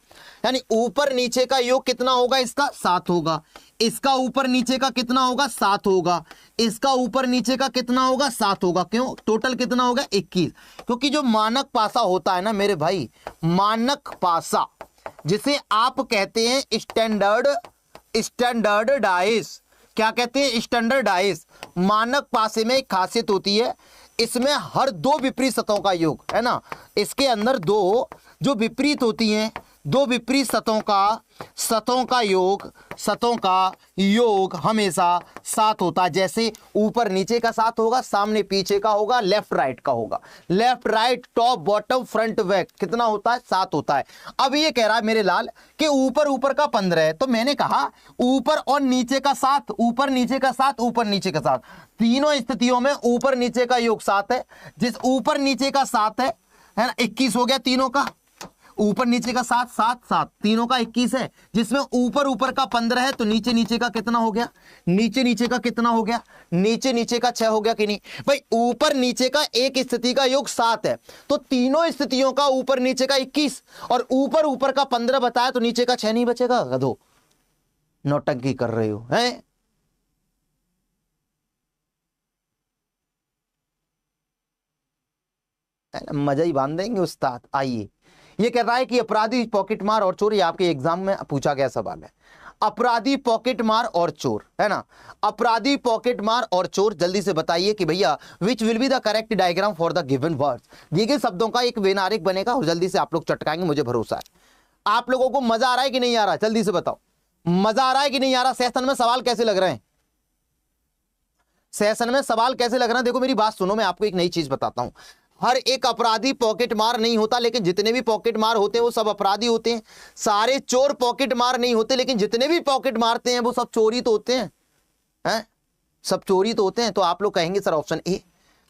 यानी ऊपर नीचे का योग कितना होगा, इसका 7 होगा, इसका ऊपर नीचे का कितना होगा 7 होगा, इसका ऊपर नीचे का कितना होगा 7 होगा। क्यों, टोटल कितना होगा 21। क्योंकि जो मानक पासा होता है ना मेरे भाई, मानक पासा जिसे आप कहते हैं स्टैंडर्ड डाइस, क्या कहते हैं स्टैंडर्डाइज, मानक पासे में एक खासियत होती है, इसमें हर दो विपरीत सतहों का योग, है ना, इसके अंदर दो जो विपरीत होती हैं, दो विपरीत सतहों का योग हमेशा 7 होता है। जैसे ऊपर नीचे का 7 होगा, सामने पीछे का होगा, लेफ्ट राइट का होगा, left right top bottom front back कितना होता है 7 होता है। अब ये कह रहा है मेरे लाल कि ऊपर का 15 है, तो मैंने कहा ऊपर और नीचे का 7, ऊपर नीचे का 7, ऊपर नीचे का 7, तीनों स्थितियों में ऊपर नीचे का योग 7 है। जिस ऊपर नीचे का 7 है ना, 21 हो गया तीनों का, ऊपर नीचे का 7 7 7 तीनों का 21 है, जिसमें ऊपर का 15 है, तो नीचे का कितना हो गया, नीचे का कितना हो गया, नीचे का 6 हो गया कि नहीं भाई। ऊपर नीचे का एक स्थिति का योग 7 है, तो तीनों स्थितियों का ऊपर नीचे का 21 और ऊपर का 15 बताया, तो नीचे का 6 नहीं बचेगा। गधो नौटंकी कर रहे हो हैं। मजा ही बांध देंगे उस्ताद। आइए, ये कह रहा है कि अपराधी पॉकेट मार और चोर, ये आपके एग्जाम में पूछा गया सवाल है। अपराधी पॉकेट मार और चोर, है ना, अपराधी पॉकेट मार और चोर, जल्दी से बताइए कि भैया which will be the correct diagram for the given words. दिए गए शब्दों का एक वेनारिक बनेगा और जल्दी से आप लोग चटकाएंगे, मुझे भरोसा है। आप लोगों को मजा आ रहा है कि नहीं आ रहा है, जल्दी से बताओ, मजा आ रहा है कि नहीं आ रहा? सेशन में सवाल कैसे लग रहे हैं? सेशन में सवाल कैसे लग रहा है? देखो मेरी बात सुनो, मैं आपको एक नई चीज बताता हूं। हर एक अपराधी पॉकेट मार नहीं होता, लेकिन जितने भी पॉकेट मार होते हैं वो सब अपराधी होते हैं। सारे चोर पॉकेट मार नहीं होते, लेकिन जितने भी पॉकेट मारते हैं वो सब चोरी तो होते हैं, सब चोरी तो होते हैं। तो आप लोग कहेंगे सर ऑप्शन ए।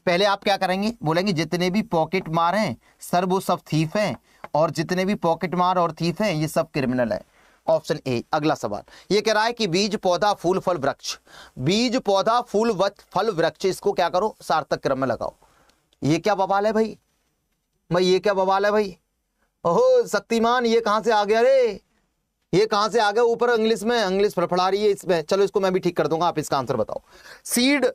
पहले आप क्या करेंगे, बोलेंगे जितने भी पॉकेट मार हैं सर वो सब थीफ हैं, और जितने भी पॉकेट मार और थीफ हैं ये सब क्रिमिनल है। Option A. अगला सवाल ये कह रहा है कि बीज पौधा फूल फल वृक्ष, बीज पौधा फूल फल वृक्ष, इसको क्या करो, सार्थक क्रम में लगाओ। ये क्या बवाल है भाई, ये क्या बवाल है भाई? ओहो शक्तिमान, ये कहां से आ गया रे, ये कहां से आ गया? ऊपर इंग्लिश में इंग्लिश फड़फड़ा रही है इसमें। चलो इसको मैं भी ठीक कर दूंगा, आप इसका आंसर बताओ। सीड,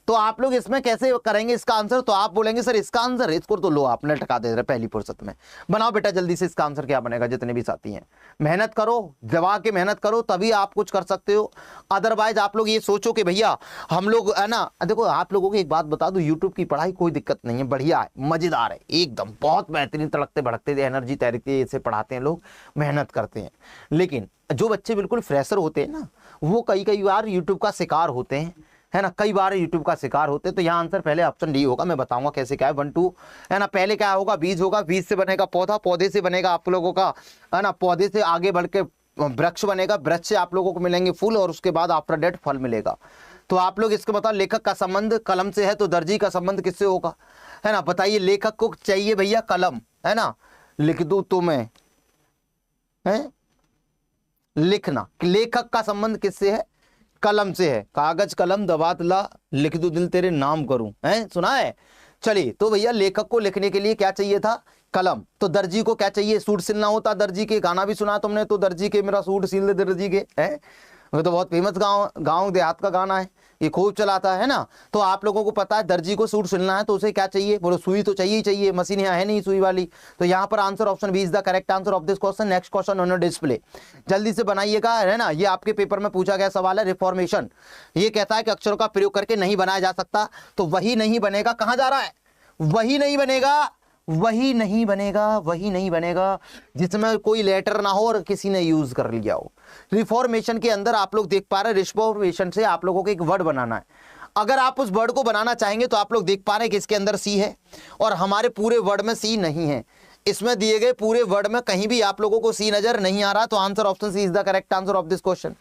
तो आप लोग इसमें कैसे करेंगे इसका आंसर? तो आप बोलेंगे सर इसका आंसर, इसको तो लो आपने टका दे रहे पहली फुर्सत में। बनाओ बेटा जल्दी से, इसका आंसर क्या बनेगा? जितने भी साथी हैं मेहनत करो, दबा के मेहनत करो, तभी आप कुछ कर सकते हो। अदरवाइज आप लोग ये सोचो कि भैया हम लोग है ना, देखो आप लोगों को एक बात बता दूं, यूट्यूब की पढ़ाई कोई दिक्कत नहीं है, बढ़िया है, मजेदार है एकदम, बहुत बेहतरीन, तड़कते भड़कते एनर्जी तैरती से पढ़ाते हैं लोग, मेहनत करते हैं। लेकिन जो बच्चे बिल्कुल फ्रेशर होते हैं ना, वो कई बार यूट्यूब का शिकार होते हैं, है ना, कई बार यूट्यूब का शिकार होते हैं। तो यहाँ आंसर पहले ऑप्शन डी होगा, मैं बताऊंगा कैसे क्या है। 1 2 है ना, पहले क्या होगा, बीज होगा, बीज से बनेगा पौधा, पौधे से बनेगा आप लोगों का है ना, पौधे से आगे बढ़ के वृक्ष बनेगा, वृक्ष से आप लोगों को मिलेंगे फूल, और उसके बाद आफ्टर डेट फल मिलेगा। तो आप लोग इसको बताओ, लेखक का संबंध कलम से है, तो दर्जी का संबंध किससे होगा, है ना, बताइए। लेखक को चाहिए भैया कलम, है ना, लिख दूं तो मैं, है लिखना, लेखक का संबंध किससे है? कलम से है। कागज कलम दबात ला, लिख दो दिल तेरे नाम करूं, है सुना है? चलिए, तो भैया लेखक को लिखने के लिए क्या चाहिए था? कलम। तो दर्जी को क्या चाहिए? सूट सिलना होता दर्जी के, गाना भी सुना तुमने तो, दर्जी के मेरा सूट सिल दे दर्जी के, है वो तो बहुत फेमस गांव देहात का गाना है, ये खूब चलाता है ना। तो आप लोगों को पता है दर्जी को सूट सिलना है तो उसे क्या चाहिए? बोलो सुई तो चाहिए ही चाहिए, मशीन यहाँ है नहीं सुई वाली। तो यहाँ पर answer option B is the correct answer of this question. Next question on display, जल्दी से बनाइएगा, है ना, ये आपके पेपर में पूछा गया सवाल है। रिफॉर्मेशन ये कहता है कि अक्षरों का प्रयोग करके नहीं बनाया जा सकता, तो वही नहीं बनेगा, कहाँ जा रहा है? वही नहीं बनेगा, वही नहीं बनेगा, वही नहीं बनेगा जिसमें कोई लेटर ना हो और किसी ने यूज कर लिया हो। रिफॉर्मेशन के अंदर आप लोग देख पा रहे हैं, रिफॉर्मेशन से आप लोगों को एक वर्ड बनाना है। अगर आप उस वर्ड को बनाना चाहेंगे तो आप लोग देख पा रहे हैं कि इसके अंदर सी है, और हमारे पूरे वर्ड में सी नहीं है। इसमें दिए गए पूरे वर्ड में कहीं भी आप लोगों को सी नजर नहीं आ रहा, तो answer option C is the correct answer of this question.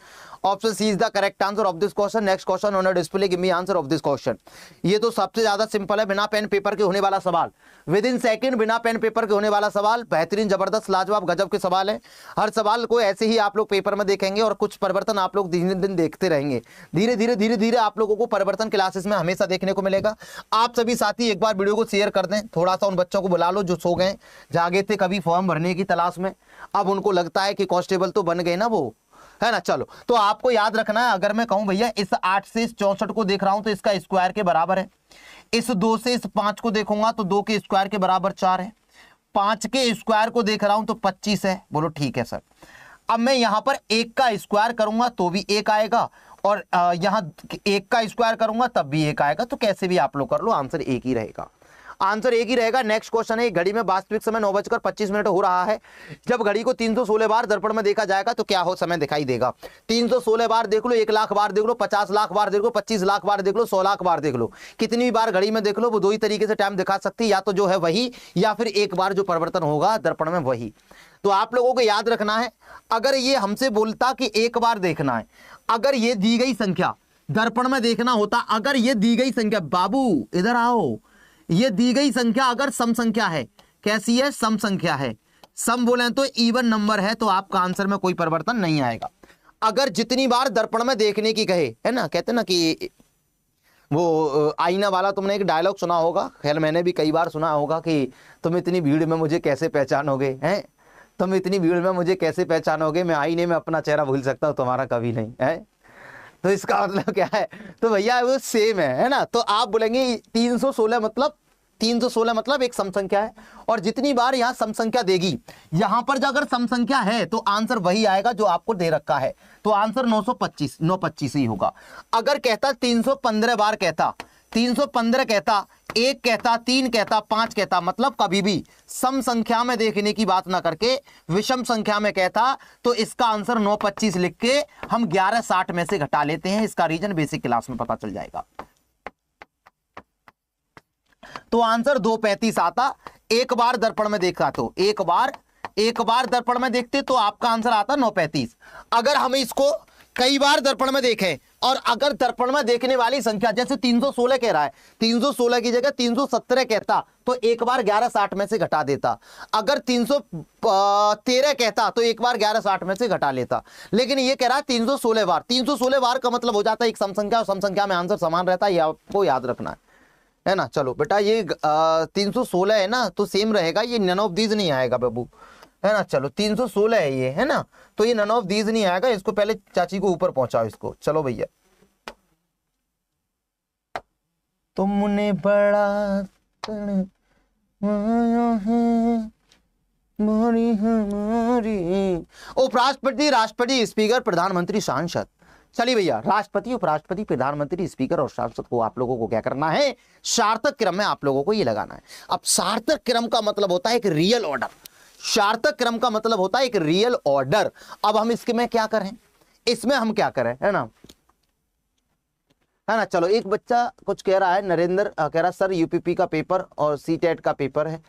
Option C is the correct answer of this question. Next question on display, give me answer of this question. ये तो सबसे ज्यादा सिंपल है, बिना पेन पेपर के होने वाला सवाल, विद इन सेकंड बिना पेन पेपर के होने वाला सवाल, बेहतरीन जबरदस्त लाजवाब गजब के सवाल है। हर सवाल को ऐसे ही आप लोग पेपर में देखेंगे और कुछ परिवर्तन आप लोग दिन दिन देखते रहेंगे। धीरे धीरे आप लोगों को परिवर्तन क्लासेस में हमेशा देखने को मिलेगा। आप सभी साथी एक बार वीडियो को शेयर कर दें, थोड़ा सा उन बच्चों को बुला लो जो सो गए, जागे थे कभी फॉर्म भरने की तलाश में, अब उनको लगता है कि कांस्टेबल तो बन गए ना वो, है ना। चलो, तो आपको याद रखना है, अगर मैं कहूं भैया इस 8 से इस 64 को देख रहा हूं तो इसका स्क्वायर के बराबर है, इस 2 से इस 5 को देखूंगा तो 2 के स्क्वायर के बराबर 4 है, 5 के स्क्वायर को देख रहा हूं तो 25 है। बोलो ठीक है सर। अब मैं यहां पर 1 का स्क्वायर करूंगा तो भी 1 आएगा, और यहां 1 का स्क्वायर करूंगा तब भी 1 आएगा। तो कैसे भी आप लोग कर लो, आंसर एक ही रहेगा, आंसर एक ही रहेगा। नेक्स्ट क्वेश्चन है, घड़ी में वास्तविक समय 9:25 हो रहा है। जब घड़ी को 316 बार दर्पण में देखा जाएगा तो क्या हो समय दिखाई देगा? 316 बार देख लो, 1 लाख बार देख लो, 50 लाख बार देख लो, 25 लाख बार देख लो, 100 लाख बार देख लो, कितनी बार घड़ी में देख लो, वो दो ही तरीके से टाइम दिखा सकती है, या तो जो है वही, या फिर एक बार जो परिवर्तन होगा दर्पण में वही। तो आप लोगों को याद रखना है, अगर ये हमसे बोलता कि एक बार देखना है, अगर ये दी गई संख्या दर्पण में देखना होता, अगर ये दी गई संख्या, बाबू इधर आओ, ये दी गई संख्या अगर सम संख्या है, कैसी है? सम संख्या है, सम बोले तो इवन नंबर है, तो आपका आंसर में कोई परिवर्तन नहीं आएगा। अगर जितनी बार दर्पण में देखने की कहे, है ना, कहते ना कि वो आईना वाला, तुमने एक डायलॉग सुना होगा, खैर मैंने भी कई बार सुना होगा कि तुम इतनी भीड़ में मुझे कैसे पहचानोगे, हैं तुम इतनी भीड़ में मुझे कैसे पहचानोगे, मैं आईने में अपना चेहरा भूल सकता हूं, तुम्हारा कभी नहीं, है। तो इसका मतलब क्या है? तो भैया वो सेम है ना। तो आप बोलेंगे 316 मतलब 316 मतलब एक सम संख्या है, और जितनी बार यहां सम संख्या देगी, यहां पर जो अगर सम संख्या है तो आंसर वही आएगा जो आपको दे रखा है, तो आंसर 925 ही होगा। अगर कहता 315 बार कहता 315 कहता, 1 कहता, 3 कहता, 5 कहता, मतलब कभी भी सम संख्या में देखने की बात ना करके विषम संख्या में कहता, तो इसका आंसर 925 लिख के हम 1160 में से घटा लेते हैं। इसका रीजन बेसिक क्लास में पता चल जाएगा। तो आंसर 235 आता। एक बार दर्पण में देखा तो एक बार दर्पण में देखते तो आपका आंसर आता 935। अगर हम इसको कई बार दर्पण में देखें और अगर दर्पण में देखने वाली संख्या जैसे 316 कह रहा है, 316 की जगह 317 कहता तो एक बार 1160 में से घटा देता। अगर 313 कहता तो एक बार 1160 में से घटा लेता। लेकिन ये कह रहा है 316 बार। 316 बार का मतलब हो जाता है एक सम संख्या और सम संख्या में आंसर समान रहता है, ये आपको याद रखना है ना। चलो बेटा ये 316 है ना, तो सेम रहेगा, ये नन ऑफ दीज नहीं आएगा बाबू, है ना। चलो 316 है ये, है ना, तो ये नन ऑफ दीज नहीं आएगा। इसको पहले चाची को ऊपर पहुंचाओ इसको। चलो भैया, तुमने बड़ा उपराष्ट्रपति, राष्ट्रपति, स्पीकर, प्रधानमंत्री, सांसद। चलिए भैया, राष्ट्रपति, उपराष्ट्रपति, प्रधानमंत्री, स्पीकर और सांसद को आप लोगों को क्या करना है, सार्थक क्रम में आप लोगों को ये लगाना है। अब सार्थक क्रम का मतलब होता है एक रियल ऑर्डर। सार्थक क्रम का मतलब होता है एक रियल ऑर्डर। अब हम इसके में क्या करें, इसमें हम क्या करें, है ना, है ना। चलो एक बच्चा कुछ कह रहा है, नरेंद्र कह रहा सर यूपीपी का पेपर और सीटेट का पेपर है,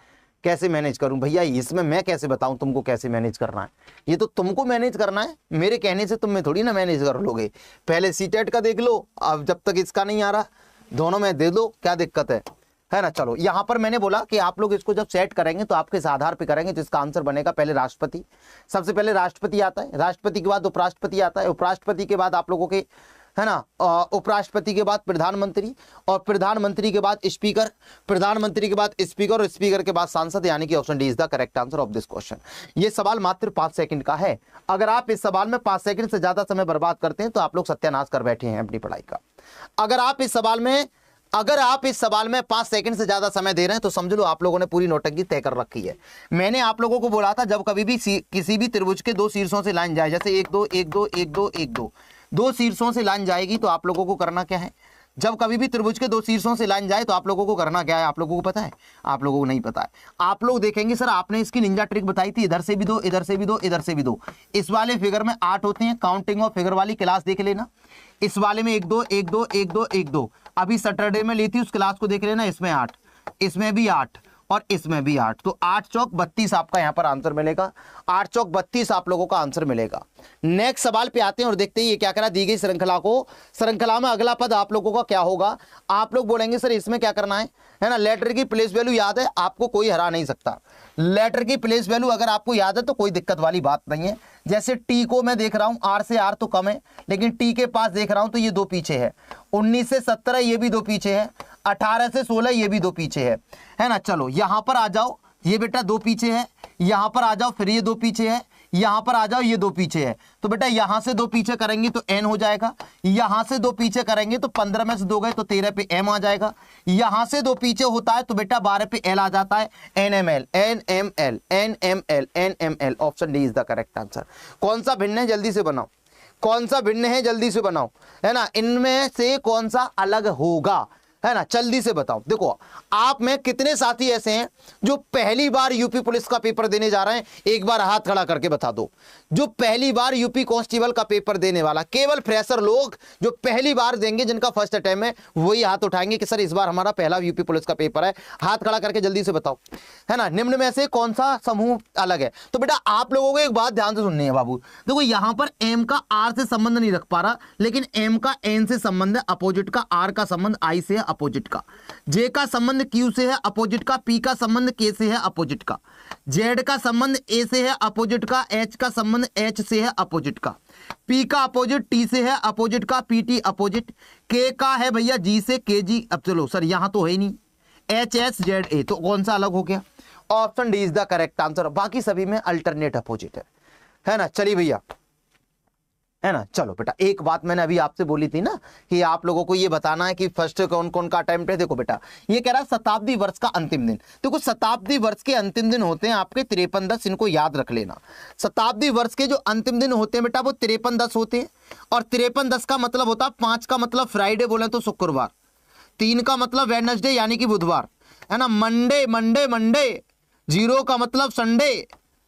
कैसे मैनेज करूं। भैया इसमें मैं कैसे बताऊं तुमको कैसे मैनेज करना है, ये तो तुमको मैनेज करना है, मेरे कहने से तुम में थोड़ी ना मैनेज कर लोगे। पहले सीटेट का देख लो, अब जब तक इसका नहीं आ रहा दोनों में दे दो, क्या दिक्कत है ना। चलो यहां पर मैंने बोला कि आप लोग इसको जब सेट करेंगे तो आपके इस आधार पे करेंगे, तो इसका आंसर बनेगा पहले राष्ट्रपति। सबसे पहले राष्ट्रपति आता है, राष्ट्रपति के बाद उपराष्ट्रपति आता है, उपराष्ट्रपति के बाद आप लोगों के, है ना, उपराष्ट्रपति के बाद प्रधानमंत्री, और प्रधानमंत्री के बाद स्पीकर, प्रधानमंत्री के बाद स्पीकर, और स्पीकर के बाद सांसद, यानी कि option D is the correct answer of this question. ये सवाल मात्र 5 सेकंड का है। अगर आप इस सवाल में 5 सेकंड से ज्यादा समय बर्बाद करते हैं तो आप लोग सत्यानाश कर बैठे हैं अपनी पढ़ाई का। अगर आप इस सवाल में 5 सेकंड से ज्यादा समय दे रहे हैं तो समझ लो आप लोगों ने पूरी नौटंकी तय कर रखी है। मैंने आप लोगों को बोला था जब कभी भी किसी भी त्रिभुज के 2 शीर्षों से लाइन जाए, जैसे 1 2 1 2 1 2 1 2, 2 शीर्षों से लाइन जाएगी तो आप लोगों को करना क्या है। जब कभी भी त्रिभुज के 2 शीर्षों से लाइन जाए तो आप लोगों को करना क्या है, आप लोगों को पता है, आप लोगों को नहीं पता है। आप लोग देखेंगे सर आपने इसकी निंजा ट्रिक बताई थी, इधर से भी 2, इधर से भी 2, इधर से भी 2। इस वाले फिगर में 8 होते हैं, काउंटिंग ऑफ फिगर वाली क्लास देख लेना। इस वाले में 1 2 1 2 1 2 1 2, अभी सैटरडे में ली थी उस क्लास को देख लेना। इसमें 8, इसमें भी 8 और इसमें भी 8, तो 8 चौक 32 आपका यहां पर आंसर मिलेगा। 8 चौक 32 आप लोगों का आंसर मिलेगा। नेक्स्ट सवाल पे आते हैं और देखते हैं ये क्या करा, दी गई श्रृंखला में अगला पद आप लोगों का क्या होगा। आप लोग बोलेंगे सर इसमें क्या करना है ना। लेटर की प्लेस वैल्यू याद है, आपको कोई हरा नहीं सकता। लेटर की प्लेस वैल्यू अगर आपको याद है तो कोई दिक्कत वाली बात नहीं है। जैसे टी को मैं देख रहा हूं, आर से आर तो कम है, लेकिन टी के पास देख रहा हूं तो ये 2 पीछे है। 19 से 17 ये भी 2 पीछे है। 18 से 16 ये भी 2 पीछे है ना। चलो यहां पर आ जाओ, ये बेटा 2 पीछे है, यहां पर आ जाओ, फिर ये 2 पीछे है, यहां पर आ जाओ, ये 2 पीछे है। तो बेटा यहां से 2 पीछे करेंगे तो n हो जाएगा, यहां से 2 पीछे करेंगे तो 15 में से 2 गए तो 13 पे m आ जाएगा, यहां से 2 पीछे होता है तो बेटा 12 पे l आ जाता है। NML NML NML NML, option D is the correct answer. कौन सा भिन्न है जल्दी से बनाओ, कौन सा भिन्न है जल्दी से बनाओ, है ना। इनमें से कौन सा अलग होगा, है ना, जल्दी से बताओ। देखो आप में कितने साथी ऐसे हैं जो पहली बार यूपी पुलिस का पेपर देने जा रहे हैं, एक बार हाथ खड़ा करके बता दो। जो पहली बार यूपी कांस्टेबल का पेपर देने वाला, केवल फ्रेशर लोग जो पहली बार देंगे, जिनका फर्स्ट अटेम्प्ट है, वही हाथ उठाएंगे कि सर इस बार हमारा पहला यूपी पुलिस का पेपर है। हाथ खड़ा करके जल्दी से बताओ, है ना। निम्न में से कौन सा समूह अलग है। तो बेटा आप लोगों को एक बात ध्यान से सुननी है बाबू। देखो यहां पर एम का आर से संबंध नहीं रख पा रहा, लेकिन एम का एन से संबंध है अपोजिट का, आर का संबंध आई से है अपोजिट का, जे का संबंध क्यू से है अपोजिट का, पी का संबंध के से है अपोजिट का, जेड का संबंध ए से है अपोजिट का, एच का संबंध एच से है अपोजिट का, पी का अपोजिट टी से है अपोजिट का, पीटी अपोजिट, के का है भैया जी से, के जी। अब चलो सर यहां तो है ही नहीं, एच एस जेड ए, तो कौन सा अलग हो गया। Option D is the correct answer. बाकी सभी में अल्टरनेट अपोजिट है ना। चलिए भैया, है ना। चलो बेटा एक बात मैंने अभी आपसे बोली थी ना कि आप लोगों को ये बताना है कि फर्स्ट कौन कौन का अटेम्प्ट है। देखो बेटा ये कह रहा है शताब्दी वर्ष का अंतिम दिन। देखो शताब्दी वर्ष के अंतिम दिन होते हैं आपके 53-10, इनको याद रख लेना। शताब्दी वर्ष के जो अंतिम दिन होते हैं बेटा वो 53-10 होते हैं, और 53-10 का मतलब होता है 5 का मतलब फ्राइडे बोले तो शुक्रवार, 3 का मतलब वेडनेसडे यानी कि बुधवार, है ना। मंडे मंडे मंडे, 0 का मतलब संडे,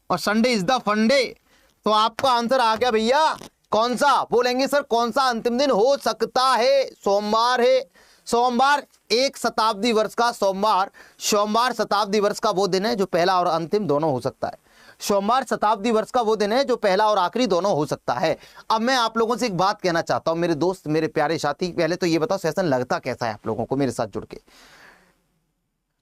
और संडे इज द फंडे। तो आपका आंसर आ गया भैया। कौन सा बोलेंगे सर, कौन सा अंतिम दिन हो सकता है? सोमवार है। सोमवार एक शताब्दी वर्ष का सोमवार, सोमवार शताब्दी वर्ष का वो दिन है जो पहला और अंतिम दोनों हो सकता है। सोमवार शताब्दी वर्ष का वो दिन है जो पहला और आखिरी दोनों हो सकता है। अब मैं आप लोगों से एक बात कहना चाहता हूं मेरे दोस्त, मेरे प्यारे साथी, पहले तो ये बताओ सेशन लगता कैसा है आप लोगों को मेरे साथ जुड़ के,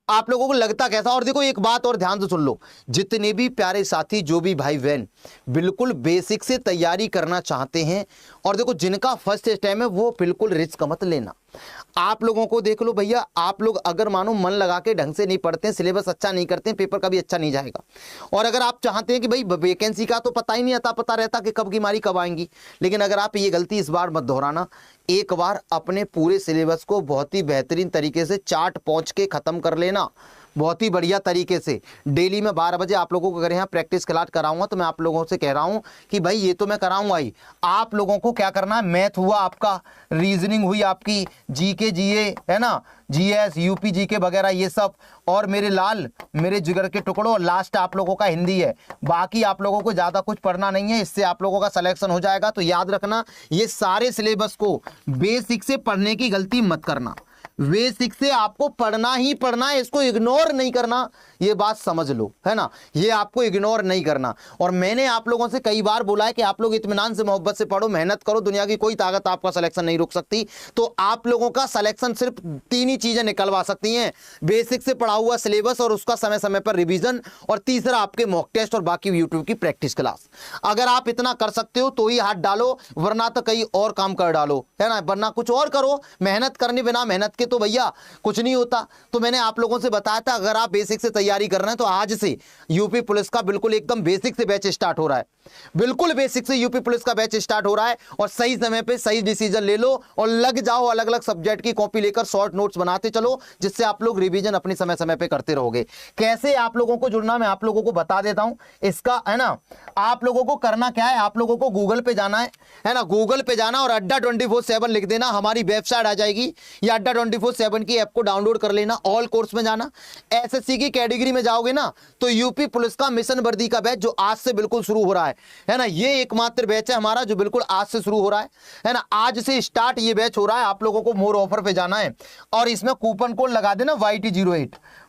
आप लोगों को लगता कैसा? और देखो एक बात और ध्यान से सुन लो, जितने भी प्यारे साथी, जो भी भाई बहन बिल्कुल बेसिक से तैयारी करना चाहते हैं, और देखो जिनका फर्स्ट टाइम है वो बिल्कुल रिस्क मत लेना। आप लोगों को देख लो भैया, आप लोग अगर मानो मन लगा के ढंग से नहीं पढ़ते हैं, सिलेबस अच्छा नहीं करते हैं, पेपर कभी अच्छा नहीं जाएगा। और अगर आप चाहते हैं कि भाई वैकेंसी का तो पता ही नहीं आता, पता रहता कि कब की मारी कब आएंगी, लेकिन अगर आप ये गलती इस बार मत दोहराना। एक बार अपने पूरे सिलेबस को बहुत ही बेहतरीन तरीके से चार्ट पहुंच के खत्म कर लेना, बहुत ही बढ़िया तरीके से। डेली मैं 12 बजे आप लोगों को अगर यहाँ प्रैक्टिस क्लास कराऊंगा तो मैं आप लोगों से कह रहा हूँ कि भाई ये तो मैं कराऊंगा ही, आप लोगों को क्या करना है, मैथ हुआ आपका, रीजनिंग हुई आपकी, जीके जीए है ना, जीएस यूपी जीके वगैरह ये सब, और मेरे लाल मेरे जिगर के टुकड़ों लास्ट आप लोगों का हिंदी है। बाकी आप लोगों को ज्यादा कुछ पढ़ना नहीं है, इससे आप लोगों का सिलेक्शन हो जाएगा। तो याद रखना, ये सारे सिलेबस को बेसिक से पढ़ने की गलती मत करना, बेसिक से आपको पढ़ना ही पढ़ना है, इसको इग्नोर नहीं करना, ये बात समझ लो, है ना। ये आपको इग्नोर नहीं करना। और मैंने आप लोगों से कई बार बोला है कि आप लोग इत्मीनान से मोहब्बत से पढ़ो, मेहनत करो, दुनिया की कोई ताकत आपका सिलेक्शन नहीं रोक सकती। तो आप लोगों का सिलेक्शन सिर्फ 3 ही चीजें निकलवा सकती हैं, बेसिक से पढ़ा हुआ सिलेबस और उसका समय समय पर रिवीजन, और तीसरा आपके मॉक टेस्ट और बाकी यूट्यूब की प्रैक्टिस क्लास। अगर आप इतना कर सकते हो तो ही हाथ डालो, वरना तो कहीं और काम कर डालो, है ना, वरना कुछ और करो। मेहनत करने बिना मेहनत के तो भैया कुछ नहीं होता। तो मैंने आप लोगों से बताया था, अगर आप बेसिक से तैयारी कर रहे हैं तो आज से यूपी पुलिस का बिल्कुल एकदम बेसिक से बैच स्टार्ट हो रहा है, बिल्कुल बेसिक से यूपी पुलिस का बैच स्टार्ट हो रहा है। और सही समय पे सही डिसीजन ले लो और लग जाओ, अलग अलग सब्जेक्ट की कॉपी लेकर शॉर्ट नोट्स बनाते चलो, जिससे आप लोग रिवीजन अपनी समय समय पे करते रहोगे। कैसे आप लोगों को जुड़ना मैं आप लोगों को बता देता हूं इसका, है ना। आप लोगों को करना क्या है, आप लोगों को गूगल पे जाना है ना, गूगल पे जाना और अड्डा 24/7 लिख देना, हमारी वेबसाइट आ जाएगी। या अड्डा 24/7 की ऐप को डाउनलोड कर लेना, ऑल कोर्स में जाना, एसएससी की कैटेगरी में जाओगे ना तो यूपी पुलिस का मिशन वर्दी का बैच जो आज से बिल्कुल शुरू हो रहा है ना, ये एकमात्र बैच है हमारा जो बिल्कुल आज से शुरू हो रहा है ना, आज से स्टार्ट ये बैच हो रहा है। आप लोगों को मोर ऑफर पे जाना है और इसमें कूपन कोड लगा देना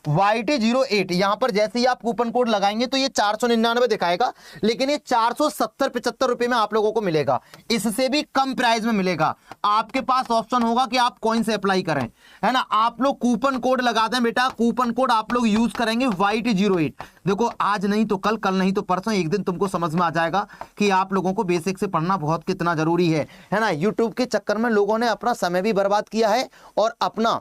YT08 यहां पर जैसे ही आप कूपन कोड लगाएंगे तो ये 499 दिखाएगा, लेकिन ये 470-75 रुपए में आप लोगों को मिलेगा, इससे भी कम प्राइस में मिलेगा। आपके पास ऑप्शन होगा कि आप कौन से अप्लाई करें, है ना। आप लोग कूपन कोड लगा दें बेटा, कूपन कोड आप लोग यूज करेंगे YT08। देखो आज नहीं तो कल, कल नहीं तो परसों, एक दिन तुमको समझ में आ जाएगा कि आप लोगों को बेसिक से पढ़ना बहुत कितना जरूरी है ना। यूट्यूब के चक्कर में लोगों ने अपना समय भी बर्बाद किया है और अपना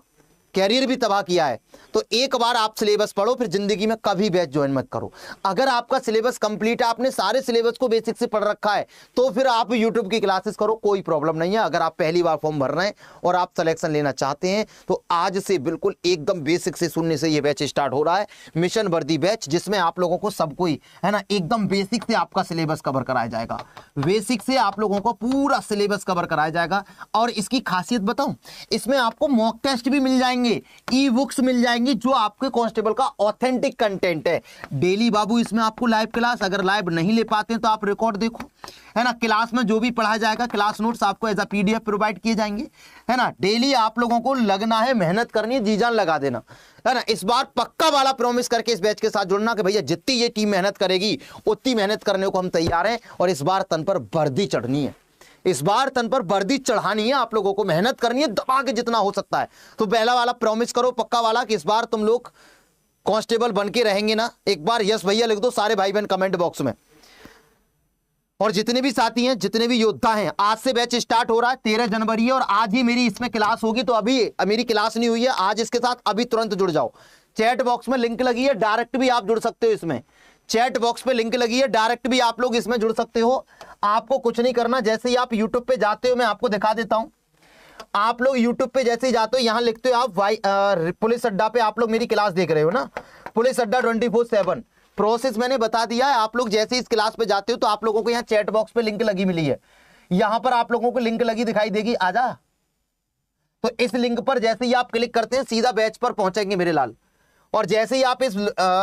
कैरियर भी तबाह किया है। तो एक बार आप सिलेबस पढ़ो, फिर जिंदगी में कभी बैच ज्वाइन मत करो। अगर आपका सिलेबस कंप्लीट है, आपने सारे सिलेबस को बेसिक से पढ़ रखा है, तो फिर आप यूट्यूब की क्लासेस करो, कोई प्रॉब्लम नहीं है। अगर आप पहली बार फॉर्म भर रहे हैं और आप सिलेक्शन लेना चाहते हैं तो आज से बिल्कुल एकदम बेसिक से सुनने से ये बैच स्टार्ट हो रहा है, मिशन वर्दी बैच, जिसमें आप लोगों को सब कोई, है ना, एकदम बेसिक से आपका सिलेबस कवर कराया जाएगा, बेसिक से आप लोगों को पूरा सिलेबस कवर कराया जाएगा। और इसकी खासियत बताऊं, इसमें आपको मॉक टेस्ट भी मिल जाएंगे, ई बुक्स मिल जाएंगी जो आपके कांस्टेबल का ऑथेंटिक कंटेंट है। डेली बाबू इसमें आपको लाइव क्लास, अगर लाइव नहीं ले पाते हैं तो आप रिकॉर्ड देखो, है ना। क्लास में जो भी पढ़ाया जाएगा, क्लास नोट्स आपको एज अ PDF प्रोवाइड किए जाएंगे, है ना। डेली आप लोगों को लगना है, मेहनत करनी है, जी जान लगा देना, है ना। इस बार पक्का वाला प्रॉमिस करके इस बैच के साथ जुड़ना कि भैया जितनी ये टीम मेहनत करेगी उतनी मेहनत करने को हम तैयार हैं। और इस बार तन पर वर्दी चढ़नी है, इस बार तन पर वर्दी चढ़ानी है, आप लोगों को मेहनत करनी है दबा के जितना हो सकता है। तो पहला वाला प्रॉमिस करो पक्का वाला कि इस बार तुम लोग कांस्टेबल बन के रहेंगे ना। एक बार यस भैया लिख दो सारे भाई बहन कमेंट बॉक्स में। और जितने भी साथी हैं, जितने भी योद्धा हैं, आज से बैच स्टार्ट हो रहा है, 13 जनवरी है और आज ही मेरी इसमें क्लास होगी। तो अभी मेरी क्लास नहीं हुई है, आज इसके साथ अभी तुरंत जुड़ जाओ। चैट बॉक्स में लिंक लगी है, डायरेक्ट भी आप जुड़ सकते हो इसमें, चैट बॉक्स पे लिंक लगी है, डायरेक्ट भी आप लोग इसमें जुड़ सकते हो। आपको कुछ नहीं करना, जैसे ही आप यूट्यूब पे जाते हो, मैं आपको दिखा देता हूं। आप लोग यूट्यूब पे जैसे ही जाते हो, यहां लिखते हो आप पुलिस अड्डा पे, आप लोग मेरी क्लास देख रहे हो ना, पुलिस अड्डा 24/7 प्रोसेस मैंने बता दिया है। आप लोग जैसे इस क्लास पे जाते हो तो आप लोगों को यहाँ चैट बॉक्स पे लिंक लगी मिली है, यहां पर आप लोगों को लिंक लगी दिखाई देगी, आजा। तो इस लिंक पर जैसे ही आप क्लिक करते हैं सीधा बैच पर पहुंचेंगे मेरे लाल। और जैसे ही आप इस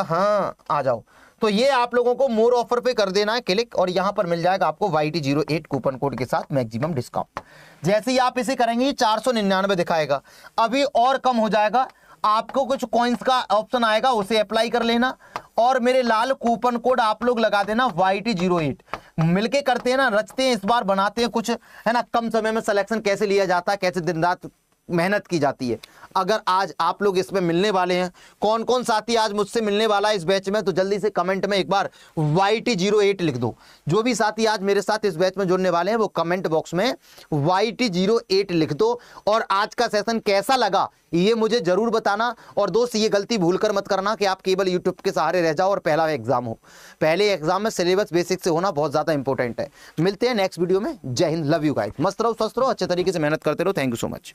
हाँ आ जाओ, तो ये आप लोगों को मोर ऑफर पे कर देना है क्लिक, और यहां पर मिल जाएगा आपको YT08 कूपन कोड के साथ मैक्सिमम डिस्काउंट। जैसे ही आप इसे करेंगे 499 दिखाएगा, अभी और कम हो जाएगा, आपको कुछ कॉइन्स का ऑप्शन आएगा, उसे अप्लाई कर लेना और मेरे लाल कूपन कोड आप लोग लगा देना YT08। मिलके करते हैं ना, रचते हैं, इस बार बनाते हैं कुछ, है ना, कम समय में सिलेक्शन कैसे लिया जाता है, कैसे दिन रात मेहनत की जाती है। अगर आज आप लोग इसमें मिलने वाले हैं, कौन कौन साथी आज मुझसे मिलने वाला है इस बैच में, तो जल्दी से कमेंट में एक बार YT08 लिख दो। जो भी साथी आज मेरे साथ इस बैच में जुड़ने वाले हैं वो कमेंट बॉक्स में YT08 लिख दो। और आज का सेशन कैसा लगा ये मुझे जरूर बताना। और दोस्त ये गलती भूलकर मत करना कि आप केवल यूट्यूब के सहारे रह जाओ और पहला एग्जाम हो। पहले एग्जाम में सिलेबस बेसिक से होना बहुत ज्यादा इंपॉर्टेंट है। मिलते हैं नेक्स्ट वीडियो में। जय हिंद, लव यू गाइस, मस्त रहो, स्वस्थ रहो, अच्छे तरीके से मेहनत करते रहो। Thank you so much.